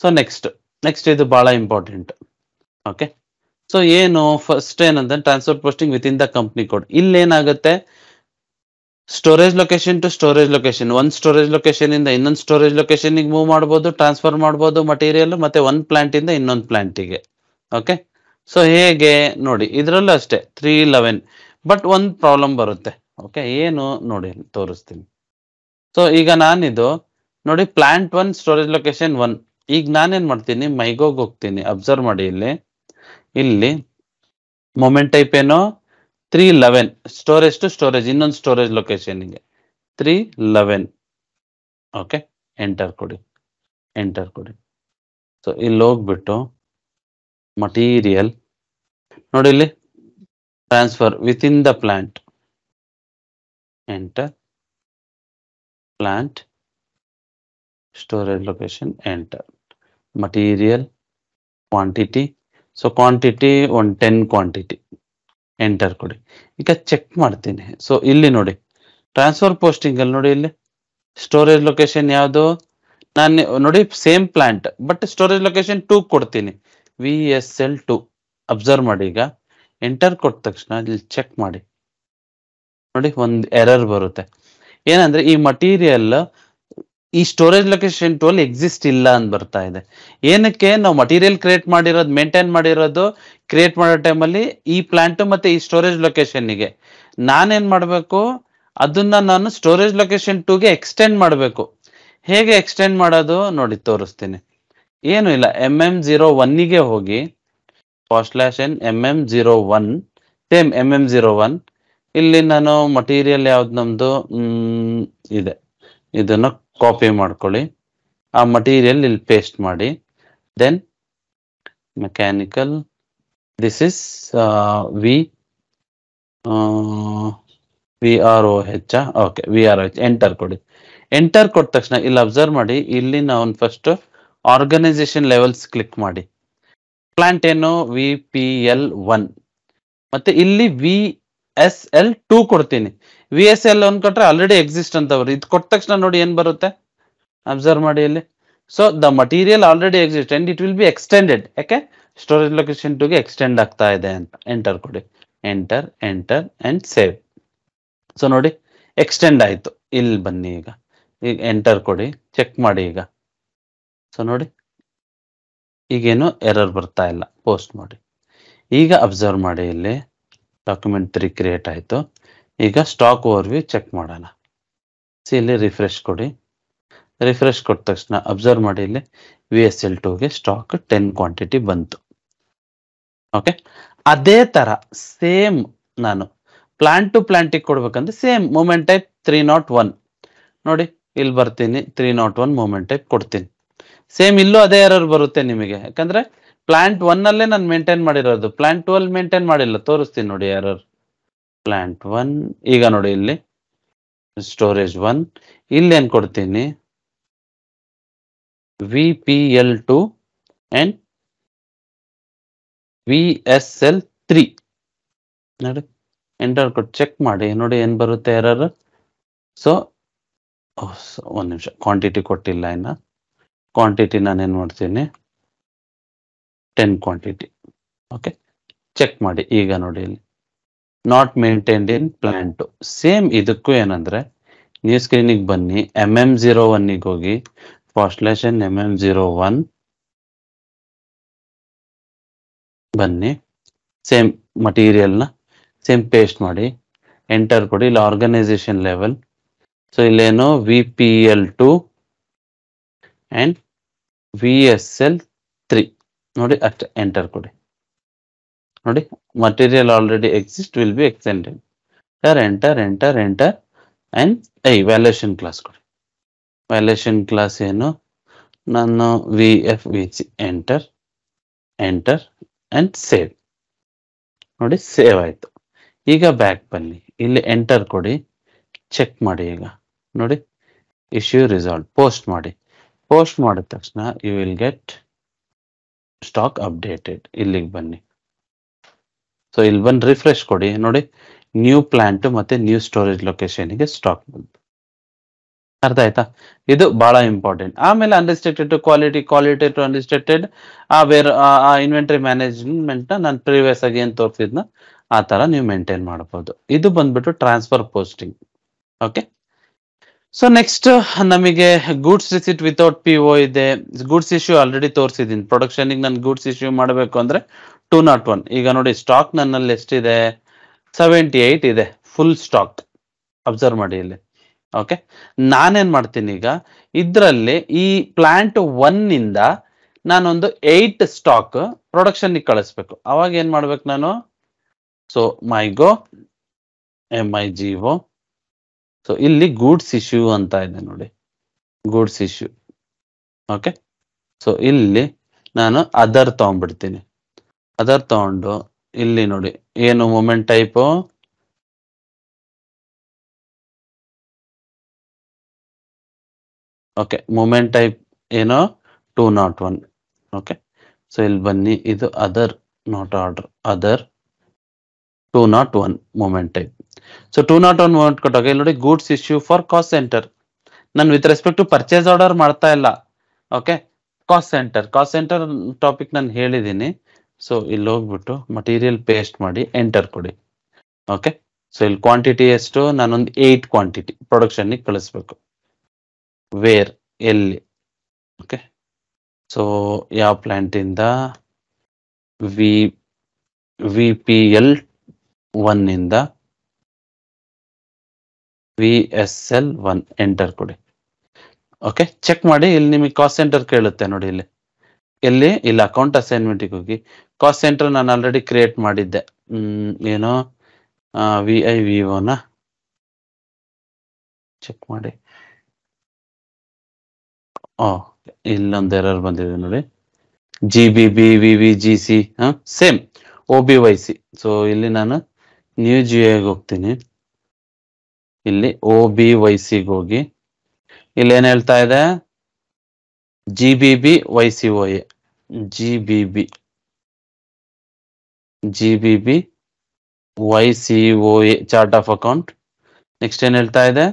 ಸೊ ನೆಕ್ಸ್ಟ್ ಇದು ಬಹಳ ಇಂಪಾರ್ಟೆಂಟ್. ಓಕೆ, ಸೊ ಏನು ಫಸ್ಟ್ ಏನಂದ್ರೆ transfer posting within the company code. ಇಲ್ಲಿ ಏನಾಗುತ್ತೆ, storage location to storage location, ಒಂದು ಸ್ಟೋರೇಜ್ ಲೊಕೇಶನ್ ಇಂದ ಇನ್ನೊಂದು ಸ್ಟೋರೇಜ್ ಲೊಕೇಶನ್ ಮೂವ್ ಮಾಡ್ಬೋದು, ಟ್ರಾನ್ಸ್ಫರ್ ಮಾಡ್ಬೋದು ಮಟೀರಿಯಲ್, ಮತ್ತೆ ಒಂದು ಪ್ಲಾಂಟ್ ಇಂದ ಇನ್ನೊಂದು ಪ್ಲಾಂಟಿಗೆ. ಓಕೆ, ಸೊ ಹೇಗೆ ನೋಡಿ, ಇದರಲ್ಲೂ ಅಷ್ಟೇ 311. ಬಟ್ ಒಂದು ಪ್ರಾಬ್ಲಮ್ ಬರುತ್ತೆ. ಓಕೆ, ಏನು ನೋಡಿ ತೋರಿಸ್ತೀನಿ. ಸೊ ಈಗ ನಾನಿದು ನೋಡಿ, ಪ್ಲಾಂಟ್ 1 ಸ್ಟೋರೇಜ್ ಲೊಕೇಶನ್ 1. ಈಗ ನಾನೇನ್ ಮಾಡ್ತೀನಿ, ಮೈಗೋಗ್ ಹೋಗ್ತೀನಿ. ಅಬ್ಸರ್ವ್ ಮಾಡಿ, ಇಲ್ಲಿ ಮೊಮೆಂಟ್ ಟೈಪ್ ಏನೋ 311, ಸ್ಟೋರೇಜ್ ಟು ಸ್ಟೋರೇಜ್, ಇನ್ನೊಂದು ಸ್ಟೋರೇಜ್ ಲೊಕೇಶನ್ಗೆ 311. ಓಕೆ, ಎಂಟರ್ ಕೊಡಿ. ಸೊ ಇಲ್ಲಿ ಹೋಗ್ಬಿಟ್ಟು ಮಟೀರಿಯಲ್ ನೋಡಿ, ಇಲ್ಲಿ transfer with in the plant, enter. Plant storage location, enter. Material quantity, so quantity 10 quantity, enter ಕೊಡಿ. ಈಗ ಚೆಕ್ ಮಾಡ್ತೀನಿ. ಸೊ ಇಲ್ಲಿ ನೋಡಿ, ಟ್ರಾನ್ಸ್ಫರ್ ಪೋಸ್ಟಿಂಗ್ ಅಲ್ಲಿ ನೋಡಿ, ಇಲ್ಲಿ ಸ್ಟೋರೇಜ್ ಲೊಕೇಶನ್ ಯಾವುದು? ನಾನು ನೋಡಿ same plant, but storage location 2 ಕೊಡ್ತೀನಿ, VSL2. ಅಬ್ಸರ್ವ್ ಮಾಡಿ, ಈಗ ಎಂಟರ್ ಕೊಟ್ಟ ತಕ್ಷಣ ಇಲ್ಲಿ ಚೆಕ್ ಮಾಡಿ ನೋಡಿ, ಒಂದು ಎರರ್ ಬರುತ್ತೆ. ಏನಂದ್ರೆ ಈ ಮಟೀರಿಯಲ್ ಈ ಸ್ಟೋರೇಜ್ ಲೊಕೇಶನ್ 12 ಎಕ್ಸಿಸ್ಟ್ ಇಲ್ಲ ಅಂತ ಬರ್ತಾ ಇದೆ. ಏನಕ್ಕೆ? ನಾವು ಮಟೀರಿಯಲ್ ಕ್ರಿಯೇಟ್ ಮಾಡಿರೋದು, ಮೇಂಟೈನ್ ಮಾಡಿರೋದು, ಕ್ರಿಯೇಟ್ ಮಾಡೋ ಟೈಮಲ್ಲಿ ಈ ಪ್ಲಾಂಟ್ ಮತ್ತೆ ಈ ಸ್ಟೋರೇಜ್ ಲೊಕೇಶನ್ಗೆ ನಾನೇನ್ ಮಾಡಬೇಕು, ಅದನ್ನ ನಾನು ಸ್ಟೋರೇಜ್ ಲೊಕೇಶನ್ 2ಗೆ ಎಕ್ಸ್ಟೆಂಡ್ ಮಾಡಬೇಕು. ಹೇಗೆ ಎಕ್ಸ್ಟೆಂಡ್ ಮಾಡೋದು ನೋಡಿ ತೋರಿಸ್ತೀನಿ. ಏನು ಇಲ್ಲ, MM01ಗೆ ಹೋಗಿ /n MM01 ಸೇಮ್ MM01 ಇಲ್ಲಿ ನಾನು ಮಟೀರಿಯಲ್ ಯಾವ್ದು ನಮ್ದು ಇದೆ, ಇದನ್ನ ಕಾಪಿ ಮಾಡ್ಕೊಳ್ಳಿ. ಆ ಮಟೀರಿಯಲ್ ಇಲ್ಲಿ ಪೇಸ್ಟ್ ಮಾಡಿ. Then mechanical, this is VROH. Okay, VROH enter ಕೊಡಿ. ಎಂಟರ್ ಕೊಟ್ಟ ತಕ್ಷಣ ಇಲ್ಲಿ ಅಬ್ಸರ್ವ್ ಮಾಡಿ, ಇಲ್ಲಿ ನಾವು ಫಸ್ಟ್ ಆರ್ಗನೈಸೇಷನ್ ಲೆವೆಲ್ಸ್ ಕ್ಲಿಕ್ ಮಾಡಿ. ಪ್ಲಾಂಟ್ ಏನು VPL1 ಮತ್ತೆ ಇಲ್ಲಿ VSL2 ಕೊಡ್ತೀನಿ. VSL1 ಕೊಟ್ರೆ ಆಲ್ರೆಡಿ ಎಕ್ಸಿಸ್ಟ್ ಅಂತ ಬರುತ್ತೆ. ಇದು ಕೊಟ್ಟ ತಕ್ಷಣ ನೋಡಿ ಏನ್ ಬರುತ್ತೆ, ಅಬ್ಸರ್ವ್ ಮಾಡಿ ಇಲ್ಲಿ. So the material already exist and it will be extended. ಯಾಕೆ? ಸ್ಟೋರೇಜ್ ಲೊಕೇಶನ್ 2ಗೆ ಎಕ್ಸ್ಟೆಂಡ್ ಆಗ್ತಾ ಇದೆ ಅಂತ. ಎಂಟರ್ ಕೊಡಿ. Enter enter and save. So ನೋಡಿ ಎಕ್ಸ್ಟೆಂಡ್ ಆಯ್ತು. ಇಲ್ಲಿ ಬನ್ನಿ, ಈಗ ಎಂಟರ್ ಕೊಡಿ, ಚೆಕ್ ಮಾಡಿ ಈಗ. ಸೊ ನೋಡಿ ಈಗೇನು ಎರರ್ ಬರ್ತಾ ಇಲ್ಲ. ಪೋಸ್ಟ್ ಮಾಡಿ. ಈಗ ಅಬ್ಸರ್ವ್ ಮಾಡಿ, ಇಲ್ಲಿ ಡಾಕ್ಯುಮೆಂಟ್ 3 ಕ್ರಿಯೇಟ್ ಆಯ್ತು. ಈಗ ಸ್ಟಾಕ್ ಓವರ್ವ್ಯೂ ಚೆಕ್ ಮಾಡೋಣ. ಇಲ್ಲಿ ರಿಫ್ರೆಶ್ ಕೊಡಿ. ರಿಫ್ರೆಶ್ ಕೊಟ್ಟ ತಕ್ಷಣ ಅಬ್ಸರ್ವ್ ಮಾಡಿ, ಇಲ್ಲಿ VSL2ಗೆ ಸ್ಟಾಕ್ 10 ಕ್ವಾಂಟಿಟಿ ಬಂತು. ಓಕೆ, ಅದೇ ತರ ಸೇಮ್ ನಾನು ಪ್ಲಾಂಟ್ ಟು ಪ್ಲಾಂಟಿಗೆ ಕೊಡ್ಬೇಕಂದ್ರೆ ಸೇಮ್ ಮೂಮೆಂಟ್ ಟೈಪ್ 301 ನೋಡಿ ಇಲ್ಲಿ ಬರ್ತೀನಿ. 301 ಮೂಮೆಂಟ್ ಟೈಪ್ ಕೊಡ್ತೀನಿ. ಸೇಮ್ ಇಲ್ಲೂ ಅದೇ ಎರರ್ ಬರುತ್ತೆ ನಿಮಗೆ, ಯಾಕಂದ್ರೆ ಪ್ಲಾಂಟ್ 1 ಅಲ್ಲೇ ನಾನು ಮೇಂಟೈನ್ ಮಾಡಿರೋದು, ಪ್ಲಾಂಟ್ 2 ಅಲ್ಲಿ ಮೇಂಟೈನ್ ಮಾಡಿಲ್ಲ. ತೋರಿಸ್ತೀನಿ ನೋಡಿ ಎರರ್. ಪ್ಲಾಂಟ್ 1 ಈಗ ನೋಡಿ ಇಲ್ಲಿ ಸ್ಟೋರೇಜ್ 1, ಇಲ್ಲಿ ಏನ್ ಕೊಡ್ತೀನಿ VPL2 ಅಂಡ್ VSL3 ನೋಡಿ. ಎಂಟರ್ ಕೊಟ್ಟು ಚೆಕ್ ಮಾಡಿ, ನೋಡಿ ಏನ್ ಬರುತ್ತೆ ಎರರ್. ಸೊ ಒಂದ್ ನಿಮಿಷ, ಕ್ವಾಂಟಿಟಿ ಕೊಟ್ಟಿಲ್ಲ ಇನ್ನ. ಕ್ವಾಂಟಿಟಿ ನಾನೇನ್ ಮಾಡ್ತೀನಿ 10 ಕ್ವಾಂಟಿಟಿ. ಓಕೆ, ಚೆಕ್ ಮಾಡಿ. ಈಗ ನೋಡಿ ಇಲ್ಲಿ not maintained in plant. Same ಇದಕ್ಕೂ ಏನಂದ್ರೆ ನ್ಯೂ ಸ್ಕ್ರೀನಿಗೆ ಬನ್ನಿ, MM01ಗೆ ಹೋಗಿ /n MM01 ಬನ್ನಿ. ಸೇಮ್ ಮಟೀರಿಯಲ್ನ ಸೇಮ್ ಪೇಸ್ಟ್ ಮಾಡಿ, ಎಂಟರ್ ಕೊಡಿ. ಇಲ್ಲಿ ಆರ್ಗನೈಸೇಷನ್ ಲೆವೆಲ್. ಸೊ ಇಲ್ಲೇನು VPL2 ಅಂಡ್ VSL3 ನೋಡಿ ಅಷ್ಟೇ. ಎಂಟರ್ ಕೊಡಿ. ನೋಡಿ material already exist, will be extended. Enter enter enter and valuation class ಕೊಡಿ. ವ್ಯಾಲ್ಯೂಯೇಷನ್ ಕ್ಲಾಸ್ ಏನು, ನಾನು VFVC. Enter enter and save. ನೋಡಿ ಸೇವ್ ಆಯ್ತು. ಈಗ ಬ್ಯಾಕ್ ಬನ್ನಿ, ಇಲ್ಲಿ ಎಂಟರ್ ಕೊಡಿ, ಚೆಕ್ ಮಾಡಿ. ಈಗ ನೋಡಿ ಇಶ್ಯೂ ರಿಸಾಲ್ವ್. ಪೋಸ್ಟ್ ಮಾಡಿ. ಪೋಸ್ಟ್ ಮಾಡಿದ ತಕ್ಷಣ you will get stock updated. ಇಲ್ಲಿಗೆ ಬನ್ನಿ. ಸೊ ಇಲ್ಲಿ ಬಂದು ರಿಫ್ರೆಶ್ ಕೊಡಿ. ನೋಡಿ ನ್ಯೂ ಪ್ಲಾಂಟ್ ಮತ್ತೆ ನ್ಯೂ ಸ್ಟೋರೇಜ್ ಲೊಕೇಶನ್ಗೆ ಸ್ಟಾಕ್ ಬಂತು. ಅರ್ಥ ಆಯ್ತಾ? ಇದು ಬಹಳ ಇಂಪಾರ್ಟೆಂಟ್. ಆಮೇಲೆ unrestricted to quality, quality to unrestricted, ಆ ಇನ್ವೆಂಟರಿ ಮ್ಯಾನೇಜ್ಮೆಂಟ್ ನಾನು ಪ್ರೀವಿಯಸ್ ಆಗಿ ಏನ್ ತೋರಿಸಿದ್ನ ಆ ತರ ನೀವು ಮೇಂಟೈನ್ ಮಾಡಬಹುದು. ಇದು ಬಂದ್ಬಿಟ್ಟು transfer posting. Okay, so next ನಮಗೆ ಗೂಡ್ಸ್ ರಿಸಿಟ್ ವಿತೌಟ್ PO ಇದೆ. ಗೂಡ್ಸ್ ಇಶ್ಯೂ ಆಲ್ರೆಡಿ ತೋರಿಸಿದೀನಿ. ಪ್ರೊಡಕ್ಷನ್ ನಾನು ಗೂಡ್ಸ್ ಇಶ್ಯೂ ಮಾಡಬೇಕು ಅಂದ್ರೆ 201. ಈಗ ನೋಡಿ ಸ್ಟಾಕ್ ನನ್ನಲ್ಲಿ ಎಷ್ಟಿದೆ, 78 ಇದೆ ಫುಲ್ ಸ್ಟಾಕ್. ಅಬ್ಸರ್ವ್ ಮಾಡಿ ಇಲ್ಲಿ. ಓಕೆ, ನಾನೇನ್ ಮಾಡ್ತೀನಿ ಈಗ ಇದ್ರಲ್ಲಿ ಈ ಪ್ಲಾಂಟ್ 1 ಇಂದ ನಾನೊಂದು 8 ಸ್ಟಾಕ್ ಪ್ರೊಡಕ್ಷನ್ ಕಳಿಸ್ಬೇಕು. ಅವಾಗ ಏನ್ ಮಾಡ್ಬೇಕು ನಾನು, ಸೊ MyGo MIGO. ಸೊ ಇಲ್ಲಿ ಗೂಡ್ಸ್ ಇಶ್ಯೂ ಅಂತ ಇದೆ ನೋಡಿ, ಗೂಡ್ಸ್ ಇಶ್ಯೂ. ಓಕೆ, ಸೊ ಇಲ್ಲಿ ನಾನು ಅದರ್ ತಗೊಂಡ್ಬಿಡ್ತೀನಿ. ಅದರ್ ತಗೊಂಡು ಇಲ್ಲಿ ನೋಡಿ ಏನು movement type, okay movement type ಏನೋ 201. ಓಕೆ, ಸೊ ಇಲ್ಲಿ ಬನ್ನಿ, ಇದು other not order, other 201 movement type. So 201 movement ಕೊಟ್ಟಾಗ ಇಲ್ಲಿ ನೋಡಿ goods issue for cost center. ನಾನು with respect to purchase order ಮಾಡ್ತಾ ಇಲ್ಲ. ಓಕೆ, ಕಾಸ್ಟ್ ಸೆಂಟರ್ ಟಾಪಿಕ್ ನಾನು ಹೇಳಿದ್ದೀನಿ. ಸೊ ಇಲ್ಲಿ ಹೋಗ್ಬಿಟ್ಟು ಮಟೀರಿಯಲ್ ಪೇಸ್ಟ್ ಮಾಡಿ, ಎಂಟರ್ ಕೊಡಿ. ಓಕೆ, ಸೊ ಇಲ್ಲಿ ಕ್ವಾಂಟಿಟಿ ಎಷ್ಟು, ನಾನೊಂದು 8 ಕ್ವಾಂಟಿಟಿ ಪ್ರೊಡಕ್ಷನ್ ಕಳಿಸ್ಬೇಕು. ವೇರ್ ಎಲ್ಲಿ. ಓಕೆ, ಸೊ ಯಾವ ಪ್ಲಾಂಟ್ ಇಂದ VPL 1 ಇಂದ VSL 1 ಎಂಟರ್ ಕೊಡಿ. ಓಕೆ, ಚೆಕ್ ಮಾಡಿ. ಇಲ್ಲಿ ನಿಮಗೆ ಕಾಸ್ಟ್ ಸೆಂಟರ್ ಕೇಳುತ್ತೆ ನೋಡಿ. ಇಲ್ಲಿ ಅಕೌಂಟ್ ಅಸೈನ್ಮೆಂಟಿಗೆ ಹೋಗಿ ಕಾಸ್ಟ್ ಸೆಂಟರ್ ನಾನು ಆಲ್ರೆಡಿ ಕ್ರಿಯೇಟ್ ಮಾಡಿದ್ದೆ. ಏನೋ VIVOನ ಚೆಕ್ ಮಾಡಿ. ಇಲ್ಲೊಂದು ಎರರ್ ಬಂದಿದೆ ನೋಡಿ. GBB VVGC same OBYC. So ಇಲ್ಲಿ ನಾನು ನ್ಯೂ GUIಗೆ ಹೋಗ್ತೀನಿ. ಇಲ್ಲಿ OBYCಗೆ ಹೋಗಿ ಇಲ್ಲಿ ಏನ್ ಹೇಳ್ತಾ ಇದೆ, GBB YCOA GBB YCOA chart of account. Next ಏನ್ ಹೇಳ್ತಾ ಇದೆ,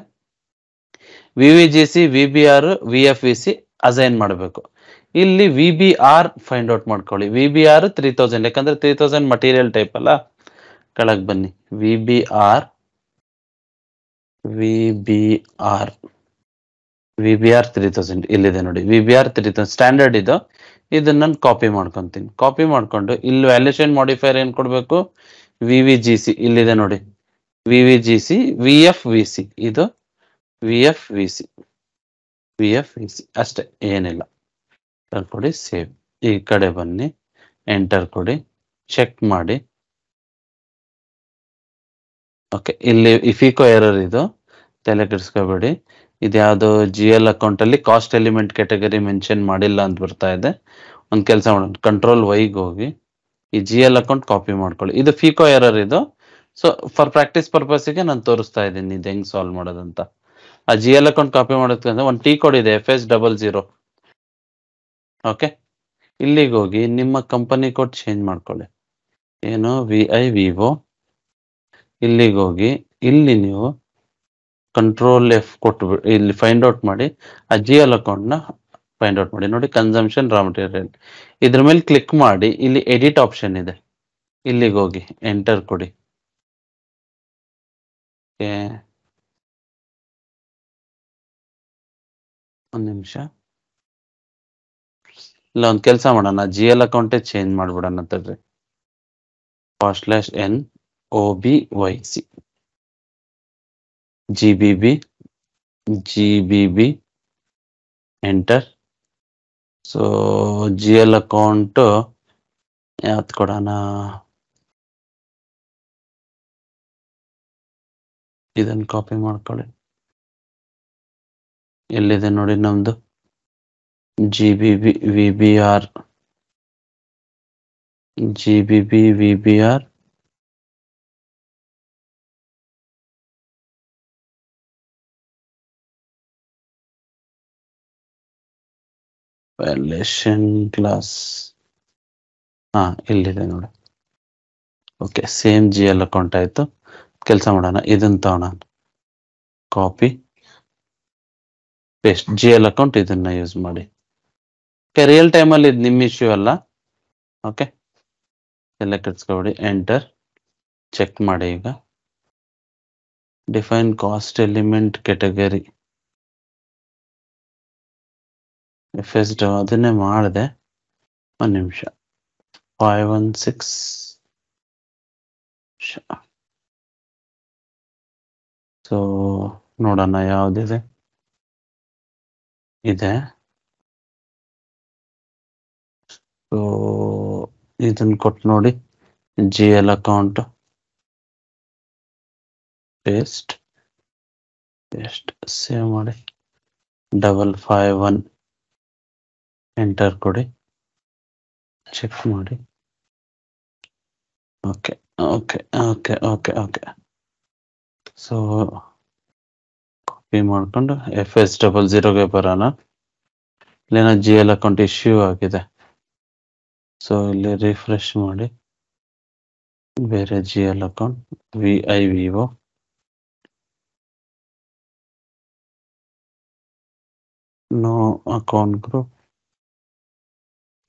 VVGC VBR VFVC ಅಸೈನ್ ಮಾಡಬೇಕು. ಇಲ್ಲಿ VBR ಫೈಂಡ್ ಔಟ್ ಮಾಡ್ಕೊಳ್ಳಿ. VBR 3000, ಯಾಕಂದ್ರೆ 3000 ಮಟೀರಿಯಲ್ ಟೈಪ್ ಅಲ್ಲ. ಕೆಳಗೆ ಬನ್ನಿ, VBR 3000 ಇಲ್ಲಿದೆ ನೋಡಿ. VBR 3000 ಸ್ಟ್ಯಾಂಡರ್ಡ್ ಇದು. ಇದನ್ನ ನಾನು ಕಾಪಿ ಮಾಡ್ಕೊಂತೀನಿ. ಕಾಪಿ ಮಾಡ್ಕೊಂಡು ಇಲ್ಲಿ ವ್ಯಾಲ್ಯೂಷನ್ ಮಾಡಿಫೈರ್ ಏನ್ ಕೊಡ್ಬೇಕು, VVGC ಇಲ್ಲಿದೆ ನೋಡಿ. VVGC VFVC ಇದು VFVC ಅಷ್ಟೇ, ಏನಿಲ್ಲ. ಕೊಡಿ, ಸೇವ್. ಈ ಕಡೆ ಬನ್ನಿ, ಎಂಟರ್ ಕೊಡಿ, ಚೆಕ್ ಮಾಡಿ. ಓಕೆ, ಇಲ್ಲಿ ಇಫಿಕೋ ಎರರ್ ಇದು, ತಲೆ ಕೆಡಿಸ್ಕೋಬೇಡಿ. ಇದ್ಯಾವುದು GL ಅಕೌಂಟ್ ಅಲ್ಲಿ ಕಾಸ್ಟ್ ಎಲಿಮೆಂಟ್ ಕ್ಯಾಟಗರಿ ಮೆನ್ಷನ್ ಮಾಡಿಲ್ಲ ಅಂತ ಬರ್ತಾ ಇದೆ. ಒಂದು ಕೆಲಸ ಮಾಡೋಣ, ಕಂಟ್ರೋಲ್ ವೈಗೆ ಹೋಗಿ ಈ GL ಅಕೌಂಟ್ ಕಾಪಿ ಮಾಡ್ಕೊಳ್ಳಿ. ಇದು ಫಿಕೋ ಎರರ್ ಇದು. ಸೊ ಫಾರ್ ಪ್ರಾಕ್ಟೀಸ್ ಪರ್ಪಸ್ಗೆ ನಾನು ತೋರಿಸ್ತಾ ಇದ್ದೀನಿ ಇದು ಹೆಂಗ್ ಸಾಲ್ವ್ ಮಾಡೋದಂತ. ಆ GL ಅಕೌಂಟ್ ಕಾಪಿ ಮಾಡೋದಕ್ಕೆ ಒಂದು T ಕೋಡ್ ಇದೆ, FS00. ಓಕೆ, ಇಲ್ಲಿಗೆ ಹೋಗಿ ನಿಮ್ಮ ಕಂಪನಿ ಕೋಡ್ ಚೇಂಜ್ ಮಾಡ್ಕೊಳ್ಳಿ. ಏನು VIVO. ಇಲ್ಲಿಗೆ ಹೋಗಿ ಇಲ್ಲಿ ನೀವು ಕಂಟ್ರೋಲ್ F ಕೊಟ್ಬಿಟ್ಟು ಇಲ್ಲಿ ಫೈಂಡ್ ಔಟ್ ಮಾಡಿ, ಆ GL ಅಕೌಂಟ್ನ ಫೈಂಡ್ ಔಟ್ ಮಾಡಿ. ನೋಡಿ, ಕನ್ಸಂಪ್ಷನ್ ರಾ ಮಟೀರಿಯಲ್. ಇದ್ರ ಮೇಲೆ ಕ್ಲಿಕ್ ಮಾಡಿ, ಇಲ್ಲಿ ಎಡಿಟ್ ಆಪ್ಷನ್ ಇದೆ, ಇಲ್ಲಿಗೆ ಹೋಗಿ ಎಂಟರ್ ಕೊಡಿ. ಒಂದು ನಿಮಿಷ, ಇಲ್ಲ ಒಂದು ಕೆಲಸ ಮಾಡೋಣ, GL ಅಕೌಂಟೇ ಚೇಂಜ್ ಮಾಡ್ಬಿಡೋಣ ತಡ್ರಿ. /N OBYC GBB enter. So GL account ಯಾವ್ದು ಕೊಡೋಣ, ಇದನ್ನು ಕಾಪಿ ಮಾಡ್ಕೊಳ್ಳಿ. ಎಲ್ಲಿದೆ ನೋಡಿ ನಮ್ದು GBB VBR ವ್ಯಾಲ್ಯೂಷನ್ ಕ್ಲಾಸ್. ಇಲ್ಲಿದೆ ನೋಡಿ. ಓಕೆ, ಸೇಮ್ GL ಅಕೌಂಟ್ ಆಯ್ತು. ಕೆಲಸ ಮಾಡೋಣ, ಇದನ್ನ ತಗೋಣ, ಕಾಪಿ ಪೇಸ್ಟ್. GL ಅಕೌಂಟ್ ಇದನ್ನ ಯೂಸ್ ಮಾಡಿ. ರಿಯಲ್ ಟೈಮಲ್ಲಿ ಇದು ನಿಮ್ಮ ಇಶ್ಯೂ ಅಲ್ಲ. ಓಕೆ, ಎಲ್ಲ ಕೆಡ್ಸ್ಕೊಬಿಡಿ, ಎಂಟರ್, ಚೆಕ್ ಮಾಡಿ. ಈಗ define cost element category FS ಅದನ್ನೇ ಮಾಡಿದೆ. ಒಂದು ನಿಮಿಷ, 516. ಸೊ ನೋಡೋಣ ಯಾವುದಿದೆ. ಇದೆ. ಸೊ ಇದನ್ನ ಕೊಟ್ಟು ನೋಡಿ, GL ಅಕೌಂಟ್ ಪೇಸ್ಟ್ ಸೇವ್ ಮಾಡಿ, 551 ಎಂಟರ್ ಕೊಡಿ, ಚೆಕ್ ಮಾಡಿ. Okay okay okay okay okay so copy ಮಾಡ್ಕೊಂಡು FS00ಗೆ ಬರೋಣ. ಇಲ್ಲೇನೋ GL ಅಕೌಂಟ್ ಇಶ್ಯೂ ಆಗಿದೆ. ಸೊ ಇಲ್ಲಿ ರಿಫ್ರೆಶ್ ಮಾಡಿ, ಬೇರೆ GL account VIVO. No account group,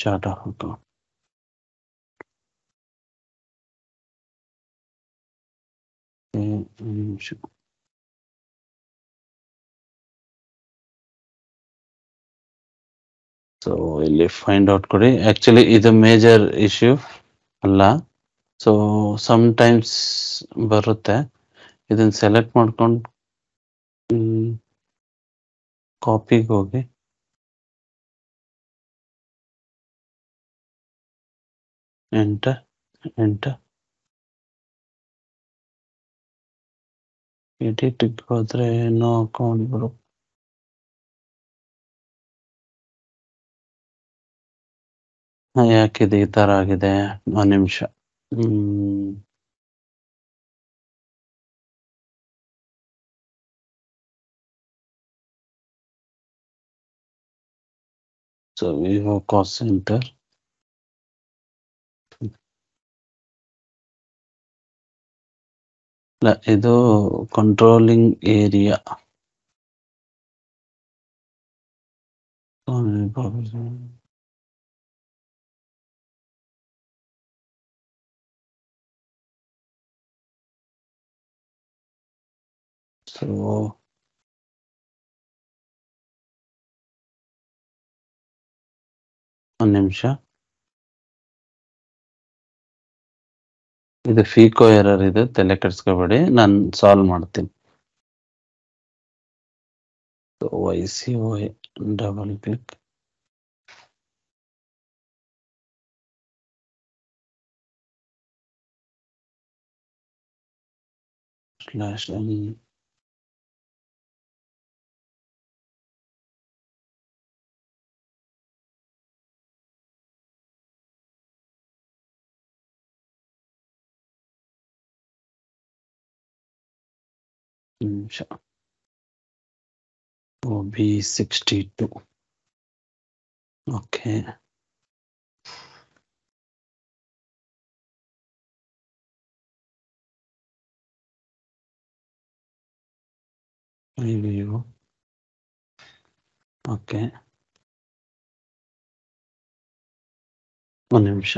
chart of account. ನಿಮಿಷ, ಸೊ ಇಲ್ಲಿ ಫೈಂಡ್ ಔಟ್ ಕೊಡಿ. ಆಕ್ಚುಲಿ ಇದು ಮೇಜರ್ ಇಶ್ಯೂ ಅಲ್ಲ, ಸೊ ಟೈಮ್ಸ್ ಬರುತ್ತೆ. ಇದನ್ನ ಸೆಲೆಕ್ಟ್ ಮಾಡ್ಕೊಂಡು ಕಾಪಿಗೆ ಹೋಗಿ ಎಂಟರ್ ಎಡಿಟ್ಗೆ ಹೋದ್ರೆ ನೋ ಅಕೌಂಟ್ ಬರುತ್ತೆ. ಯಾಕಿದೆ ಈ ತರ ಆಗಿದೆ? ಒಂದು ನಿಮಿಷ. ಸೊ ವಿವೋ ಕಾಸ್ಟ್ ಸೆಂಟರ್, ಇಲ್ಲ ಇದು ಕಂಟ್ರೋಲಿಂಗ್ ಏರಿಯಾ. ಸೊ ಒಂದು ನಿಮಿಷ, ಇದು ಫೀಕೋ ಎರರ್ ಇದೆ, ತಲೆ ಕೆಡಿಸ್ಕೋಬೇಡಿ, ನಾನು ಸಾಲ್ವ್ ಮಾಡ್ತೀನಿ. YCOI ಡಬಲ್ ಕ್ಲಿಕ್, /n ನಿಮಿಷ. OB62. Okay, Vivo. ಓಕೆ, ಒಂದು ನಿಮಿಷ.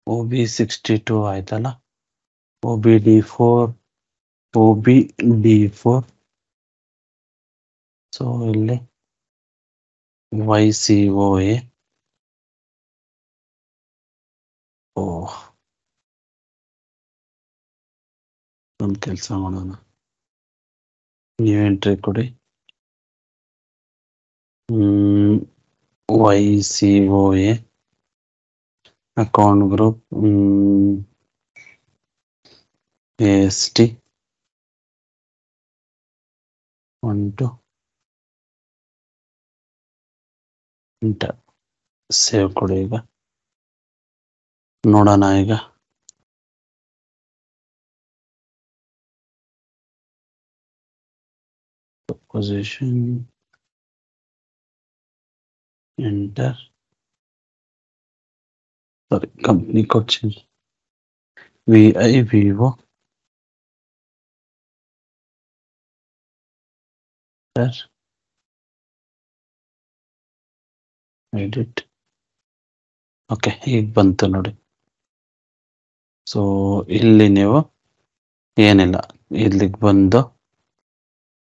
OB62 ಆಯ್ತಲ್ಲ, OBD4. ಸೊ ಇಲ್ಲಿ YCOA. ಒಂದು ಕೆಲಸ ಮಾಡೋಣ, ನೀವು ಎಂಟ್ರಿ ಕೊಡಿ. YCOA account group AST 12 enter. Save ಕೊಡಿ. ಈಗ ನೋಡೋಣ. ಈಗ position enter. Sorry, company code change, VI Vivo. Edit. Okay, ಈಗ ಬಂತು ನೋಡಿ. ಸೊ ಇಲ್ಲಿ ನೀವು ಏನಿಲ್ಲ, ಇಲ್ಲಿಗೆ ಬಂದು,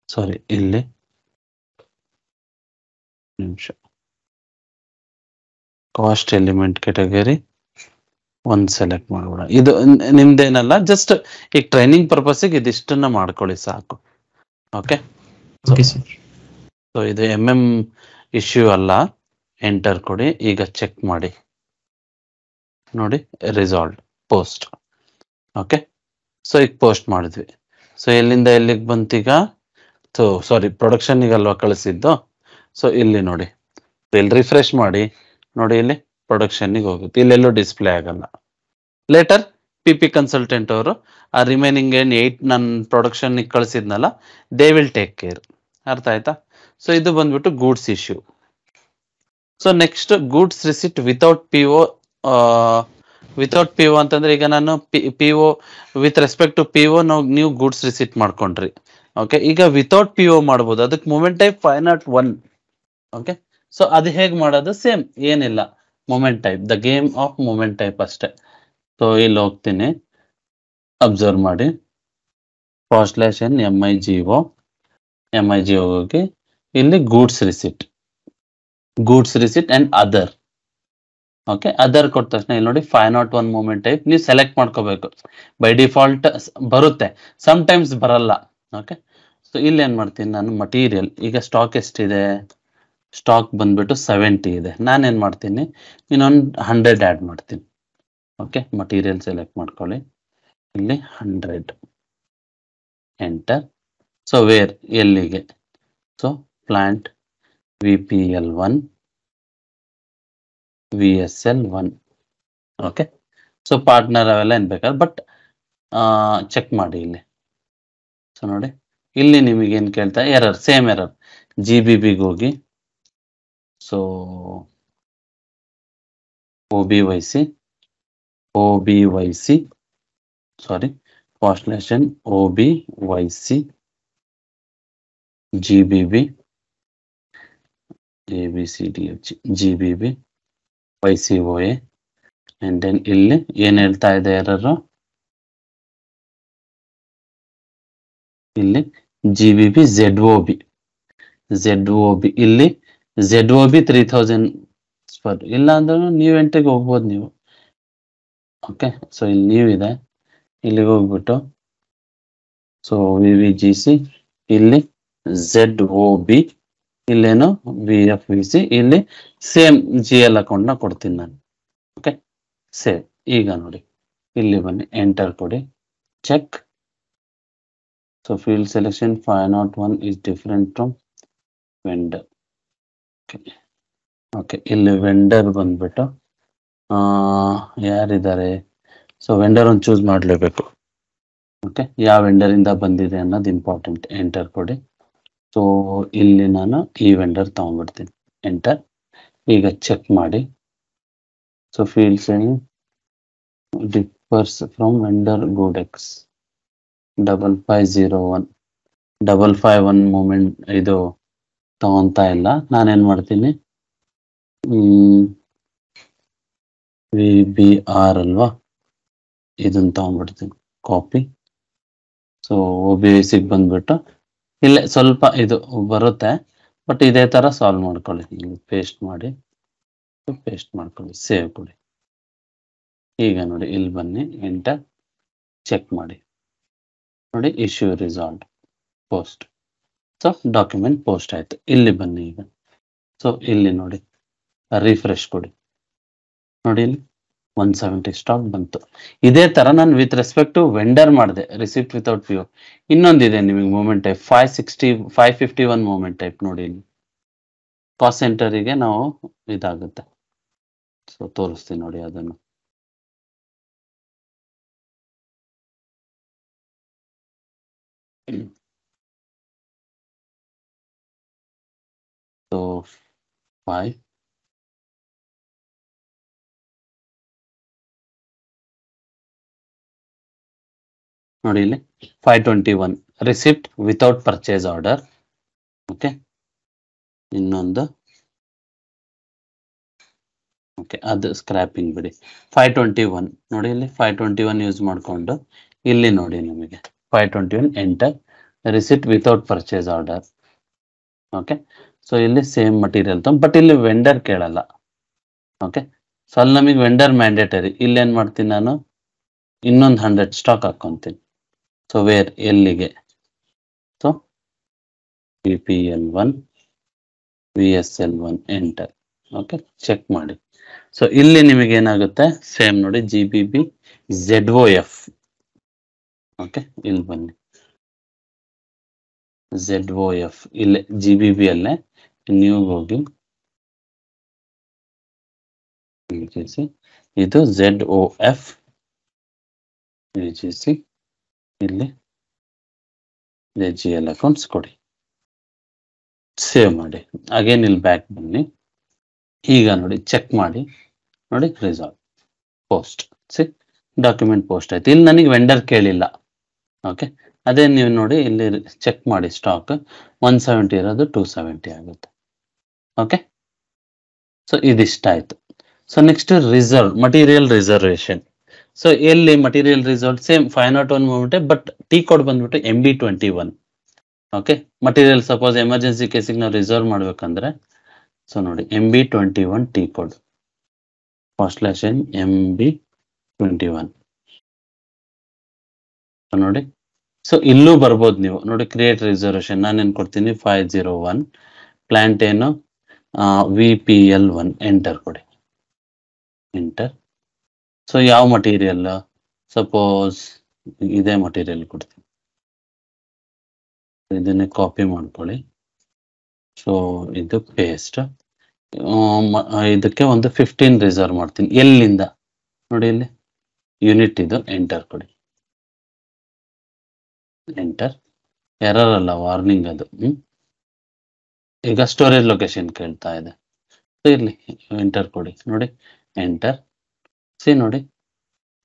ಸಾರಿ ಇಲ್ಲಿ ನಿಮಿಷ, ಕಾಸ್ಟ್ ಎಲಿಮೆಂಟ್ ಕ್ಯಾಟಗರಿ ಒಂದು ಸೆಲೆಕ್ಟ್ ಮಾಡೋಣ. ಇದು ನಿಮ್ದೇನಲ್ಲ, ಜಸ್ಟ್ ಈಗ ಟ್ರೈನಿಂಗ್ ಪರ್ಪಸ್ಗೆ ಇದಿಷ್ಟನ್ನ ಮಾಡ್ಕೊಳ್ಳಿ ಸಾಕು. ಓಕೆ, ಸೊ ಇದು ಇಶ್ಯೂ ಅಲ್ಲ. ಎಂಟರ್ ಕೊಡಿ. ಈಗ ಚೆಕ್ ಮಾಡಿ ನೋಡಿ, ರಿಸಾಲ್ವ್ ಪೋಸ್ಟ್. ಓಕೆ, ಸೊ ಈಗ ಪೋಸ್ಟ್ ಮಾಡಿದ್ವಿ. ಸೊ ಎಲ್ಲಿಂದ ಎಲ್ಲಿಗೆ ಬಂತೀಗ? So sorry, ಪ್ರೊಡಕ್ಷನ್ನಿಗಲ್ವಾ ಕಳಿಸಿದ್ದು. ಸೊ ಇಲ್ಲಿ ನೋಡಿ, ಇಲ್ಲಿ ರಿಫ್ರೆಶ್ ಮಾಡಿ ನೋಡಿ, ಇಲ್ಲಿ ಪ್ರೊಡಕ್ಷನ್ನಿಗೆ ಹೋಗುತ್ತೆ, ಇಲ್ಲೆಲ್ಲೂ ಡಿಸ್ಪ್ಲೇ ಆಗಲ್ಲ. ಲೇಟರ್ PP ಕನ್ಸಲ್ಟೆಂಟ್ ಅವರು ಆ ರಿಮೈನಿಂಗ್ 8 ನಾನು ಪ್ರೊಡಕ್ಷನ್ನಿಗೆ ಕಳಿಸಿದ್ನಲ್ಲ, ದೇ ವಿಲ್ ಟೇಕ್ ಕೇರ್. ಅರ್ಥ ಆಯ್ತಾ? ಸೊ ಇದು ಬಂದ್ಬಿಟ್ಟು goods issue. So next goods receipt without PO. Without PO ಅಂತಂದ್ರೆ ಈಗ ನಾನು PO with respect to PO ನೀವು ಗೂಡ್ಸ್ ರಿಸಿಟ್ ಮಾಡ್ಕೊಂಡ್ರಿ. ಓಕೆ, ಈಗ ವಿತೌಟ್ PO ಮಾಡ್ಬೋದು. ಅದಕ್ಕೆ ಮೂಮೆಂಟ್ ಟೈಪ್ 501. ಓಕೆ, ಸೊ ಅದು ಹೇಗೆ ಮಾಡೋದು? ಸೇಮ್ ಏನಿಲ್ಲ, movement type, the game of movement type ಅಷ್ಟೇ. ಸೊ ಇಲ್ಲಿ ಹೋಗ್ತೀನಿ, ಅಬ್ಸರ್ವ್ ಮಾಡಿ, /MIGO ಹೋಗಿ ಇಲ್ಲಿ goods receipt and other. Okay, other ಕೊಟ್ಟ ತಕ್ಷಣ ಇಲ್ಲಿ ನೋಡಿ 501 ಮೂಮೆಂಟ್ ಟೈಪ್ ನೀವು ಸೆಲೆಕ್ಟ್ ಮಾಡ್ಕೋಬೇಕು. ಬೈ ಡಿಫಾಲ್ಟ್ ಬರುತ್ತೆ, ಸಮ್ ಟೈಮ್ಸ್ ಬರಲ್ಲ. ಓಕೆ, ಸೊ ಇಲ್ಲಿ ಏನ್ ಮಾಡ್ತೀನಿ ನಾನು, ಮಟೀರಿಯಲ್, ಈಗ ಸ್ಟಾಕ್ ಎಷ್ಟಿದೆ? ಸ್ಟಾಕ್ ಬಂದ್ಬಿಟ್ಟು 70 ಇದೆ. ನಾನೇನ್ ಮಾಡ್ತೀನಿ, ಇನ್ನೊಂದು 100 ಆ್ಯಡ್ ಮಾಡ್ತೀನಿ. ಓಕೆ, ಮಟೀರಿಯಲ್ ಸೆಲೆಕ್ಟ್ ಮಾಡ್ಕೊಳ್ಳಿ, ಇಲ್ಲಿ 100 ಎಂಟರ್. ಸೊ ವೇರ್, ಎಲ್ಲಿಗೆ? So plant VPL1 VSL1. Okay, so partner ಅವೆಲ್ಲ ಏನ್ ಬೇಕಾದ್ರೆ, ಬಟ್ ಚೆಕ್ ಮಾಡಿ ಇಲ್ಲಿ. ಸೊ ನೋಡಿ, ಇಲ್ಲಿ ನಿಮಗೆ ಏನ್ ಕೇಳ್ತಾ, ಎರರ್, ಸೇಮ್ ಎರರ್. GBBಗೆ ಹೋಗಿ, so OBYC sorry, /OBYC GBB ABCDFG GBB YCOA and then ಇಲ್ಲಿ ಏನ್ ಹೇಳ್ತಾ ಇದೆ ಎರರ್? ಇಲ್ಲಿ GBB ZOB ಇಲ್ಲಿ ZOB 3000 ಇಲ್ಲ ಅಂದ್ರೆ ನೀವು ಎಂಟ್ರಿಗೆ ಹೋಗ್ಬೋದು ನೀವು. ಓಕೆ, ಸೊ ಇಲ್ಲಿ ನೀವು ಇದೆ, ಇಲ್ಲಿಗೆ ಹೋಗ್ಬಿಟ್ಟು ಸೊ VVGC, ಇಲ್ಲಿ ZOB, ಇಲ್ಲೇನು VFVC, ಇಲ್ಲಿ ಸೇಮ್ GL ಅಕೌಂಟ್ ನ ಕೊಡ್ತೀನಿ ನಾನು. Okay, save. ಈಗ ನೋಡಿ, ಇಲ್ಲಿ ಬನ್ನಿ, ಎಂಟರ್ ಕೊಡಿ, check. So field selection 501 is different from vendor. Okay, ಇಲ್ಲಿ ವೆಂಡರ್ ಬಂದ್ಬಿಟ್ಟು ಯಾರಿದ್ದಾರೆ? ಸೊ ವೆಂಡರ್ ಒಂದು ಚೂಸ್ ಮಾಡಲೇಬೇಕು. ಓಕೆ, ಯಾವ ವೆಂಡರ್ ಇಂದ ಬಂದಿದೆ ಅನ್ನೋದು ಇಂಪಾರ್ಟೆಂಟ್. ಎಂಟರ್ ಕೊಡಿ. ಸೊ ಇಲ್ಲಿ ನಾನು ಈ ವೆಂಡರ್ ತಗೊಂಡ್ಬಿಡ್ತೀನಿ, ಎಂಟರ್. ಈಗ ಚೆಕ್ ಮಾಡಿ. So fields differs from vendor ಗೂಡೆಕ್ಸ್ 5501 ಮೂಮೆಂಟ್ ಇದು ತಗೊಂತಾ ಇಲ್ಲ. ನಾನೇನ್ ಮಾಡ್ತೀನಿ, VBR ಅಲ್ವಾ, ಇದನ್ನ ತಗೊಂಡ್ಬಿಡ್ತೀನಿ, ಕಾಪಿ. ಸೊ OBICಗೆ ಬಂದ್ಬಿಟ್ಟು ಇಲ್ಲೇ ಸ್ವಲ್ಪ ಇದು ಬರುತ್ತೆ, ಬಟ್ ಇದೇ ತರ ಸಾಲ್ವ್ ಮಾಡ್ಕೊಳ್ಳಿ. ಇಲ್ಲಿ ಪೇಸ್ಟ್ ಮಾಡ್ಕೊಳ್ಳಿ, ಸೇವ್ ಕೊಡಿ. ಈಗ ನೋಡಿ, ಇಲ್ಲಿ ಬನ್ನಿ, ಎಂಟರ್, ಚೆಕ್ ಮಾಡಿ. ನೋಡಿ, issue resolve, post. So document post ಆಯ್ತು. ಇಲ್ಲಿ ಬನ್ನಿ ಈಗ. ಸೊ ಇಲ್ಲಿ ನೋಡಿ, ರಿಫ್ರೆಶ್ ಕೊಡಿ. ನೋಡಿ, ಇಲ್ಲಿ 170 ಸ್ಟಾಕ್ ಬಂತು. ಇದೇ ತರ ನಾನು ವಿತ್ ರೆಸ್ಪೆಕ್ಟ್ ಟು ವೆಂಡರ್ ಮಾಡಿದೆ, ರಿಸಿಪ್ಟ್ ವಿತೌಟ್ PO. ಇನ್ನೊಂದಿದೆ ನಿಮಗೆ ಮೂಮೆಂಟ್ ಟೈಪ್ 551 ಮೂಮೆಂಟ್ ಟೈಪ್. ನೋಡಿ, ಇಲ್ಲಿ ಕಾಸ್ಟ್ ಸೆಂಟರಿಗೆ ನಾವು ಇದಾಗುತ್ತೆ. ಸೊ ತೋರಿಸ್ತೀನಿ ನೋಡಿ ಅದನ್ನು. ಸೊ 5 ನೋಡಿ, ಇಲ್ಲಿ 521 receipt without purchase order. Okay, ಇನ್ನೊಂದು, ಓಕೆ, ಅದು ಸ್ಕ್ರಾಪಿಂಗ್ ಬಿಡಿ. 521 ನೋಡಿ, ಇಲ್ಲಿ 521 ಯೂಸ್ ಮಾಡಿಕೊಂಡು ಇಲ್ಲಿ ನೋಡಿ, ನಿಮಗೆ 521 enter, receipt without purchase order. Okay, so ಇಲ್ಲಿ ಸೇಮ್ ಮಟೀರಿಯಲ್ ಬಟ್ ಇಲ್ಲಿ ವೆಂಡರ್ ಕೇಳಲ್ಲ. ಓಕೆ, ಸೊ ಅಲ್ಲಿ ನಮಗೆ ವೆಂಡರ್ ಮ್ಯಾಂಡೇಟರಿ. ಇಲ್ಲಿ ಏನ್ ಮಾಡ್ತೀನಿ ನಾನು, ಇನ್ನೊಂದು 100 ಸ್ಟಾಕ್ ಹಾಕೊಂತೀನಿ. ಸೊ ವೇರ್, ಎಲ್ಲಿಗೆ? So VPL1 VSL1 enter. Okay, check ಮಾಡಿ. ಸೊ ಇಲ್ಲಿ ನಿಮಗೆ ಏನಾಗುತ್ತೆ, ಸೇಮ್ ನೋಡಿ, GBB ZOF. ಓಕೆ, ಇಲ್ಲಿ ಬನ್ನಿ, ZOF ಇಲ್ಲೇ GBB ಅಲ್ಲೇ ನೀವು ಹೋಗಿ ಇದು ZOF VGC, ಇಲ್ಲಿ GL ಅಕೌಂಟ್ಸ್ ಕೊಡಿ, ಸೇವ್ ಮಾಡಿ ಅಗೇನ್ ಇಲ್ಲಿ ಬ್ಯಾಕ್ ಬನ್ನಿ. ಈಗ ನೋಡಿ ಚೆಕ್ ಮಾಡಿ ನೋಡಿ ರಿಸಾಲ್ವ್ ಪೋಸ್ಟ್ ಡಾಕ್ಯುಮೆಂಟ್ ಪೋಸ್ಟ್ ಆಯ್ತು. ಇಲ್ಲಿ ನನಗೆ ವೆಂಡರ್ ಕೇಳಿಲ್ಲ. ಓಕೆ, ಅದೇ ನೀವು ನೋಡಿ ಇಲ್ಲಿ ಚೆಕ್ ಮಾಡಿ ಸ್ಟಾಕ್ 170 ಇರೋದು 270 ಆಗುತ್ತೆ. ಓಕೆ, ಸೊ ಇದಿಷ್ಟಾಯ್ತು. So next reserve material reservation. So ಎಲ್ಲಿ ಮಟೀರಿಯಲ್ ರಿಸರ್ವ್ ಸೇಮ್ 501 ಮಾಡ್ಬಿಟ್ಟೆ, ಬಟ್ ಟಿ ಕೋಡ್ ಬಂದ್ಬಿಟ್ಟು MB21. Okay, material suppose emergency ಕೇಸಿಗೆ ನಾವು ರಿಸರ್ವ್ ಮಾಡ್ಬೇಕಂದ್ರೆ ಸೊ ನೋಡಿ MB21 T code /n MB21 ನೋಡಿ. ಸೊ ಇಲ್ಲೂ ಬರ್ಬೋದು ನೀವು ನೋಡಿ ಕ್ರಿಯೇಟ್ ರಿಸರ್ವೇಶನ್. ನಾನೇನು ಕೊಡ್ತೀನಿ 501 ಪ್ಲಾಂಟ್ ಏನು VPL1 ಎಂಟರ್ ಕೊಡಿ, ಎಂಟರ್. ಸೊ ಯಾವ ಮಟೀರಿಯಲ್, ಸಪೋಸ್ ಇದೇ ಮಟೀರಿಯಲ್ ಕೊಡ್ತೀನಿ, ಇದನ್ನೇ ಕಾಪಿ ಮಾಡ್ಕೊಳ್ಳಿ. ಸೊ ಇದು ಪೇಸ್ಟ್, ಇದಕ್ಕೆ ಒಂದು 15 ರಿಸರ್ವ್ ಮಾಡ್ತೀನಿ. ಎಲ್ಲಿಂದ ನೋಡಿ ಇಲ್ಲಿ ಯೂನಿಟ್ ಇದು, ಎಂಟರ್ ಕೊಡಿ, ಎಂಟರ್. ಎರರ್ ಅಲ್ಲ, ವಾರ್ನಿಂಗ್ ಅದು. ಈಗ ಸ್ಟೋರೇಜ್ ಲೊಕೇಶನ್ ಕೇಳ್ತಾ ಇದೆ, ಇಲ್ಲಿ ಎಂಟರ್ ಕೊಡಿ ನೋಡಿ, ಎಂಟರ್. ನೋಡಿ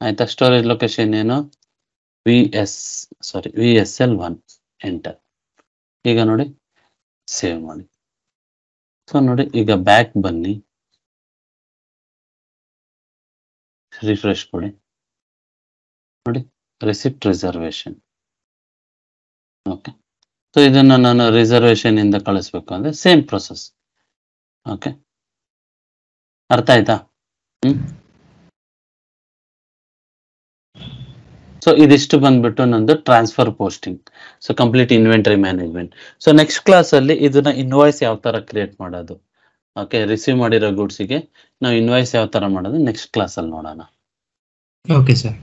ಆಯ್ತಾ, ಸ್ಟೋರೇಜ್ ಲೊಕೇಶನ್ ಏನು VSL1 ಎಂಟರ್. ಈಗ ನೋಡಿ ಸೇವ್ ಮಾಡಿ. ಸೊ ನೋಡಿ ಈಗ ಬ್ಯಾಕ್ ಬನ್ನಿ, ರಿಫ್ರೆಶ್ ಕೊಡಿ ನೋಡಿ ರಿಸಿಪ್ಟ್ ರಿಸರ್ವೇಶನ್. ಓಕೆ, ಸೊ ಇದನ್ನ ನಾನು ರಿಸರ್ವೇಶನ್ ಇಂದ ಕಳಿಸ್ಬೇಕು ಅಂದ್ರೆ ಸೇಮ್ ಪ್ರೊಸೆಸ್. ಓಕೆ, ಅರ್ಥ ಆಯ್ತಾ? ಸೊ ಇದಿಷ್ಟು ಬಂದ್ಬಿಟ್ಟು ನಂದು transfer posting. So complete inventory management. So next class ಅಲ್ಲಿ ಇದನ್ನ ಇನ್ವಾಯ್ಸ್ ಯಾವ ತರ ಕ್ರಿಯೇಟ್ ಮಾಡೋದು, ಓಕೆ, ರಿಸೀವ್ ಮಾಡಿರೋ ಗೂಡ್ಸಿಗೆ ನಾವು ಇನ್ವಾಯ್ಸ್ ಯಾವ ತರ ಮಾಡೋದು ನೆಕ್ಸ್ಟ್ ಕ್ಲಾಸ್ ಅಲ್ಲಿ ನೋಡೋಣ. Okay sir.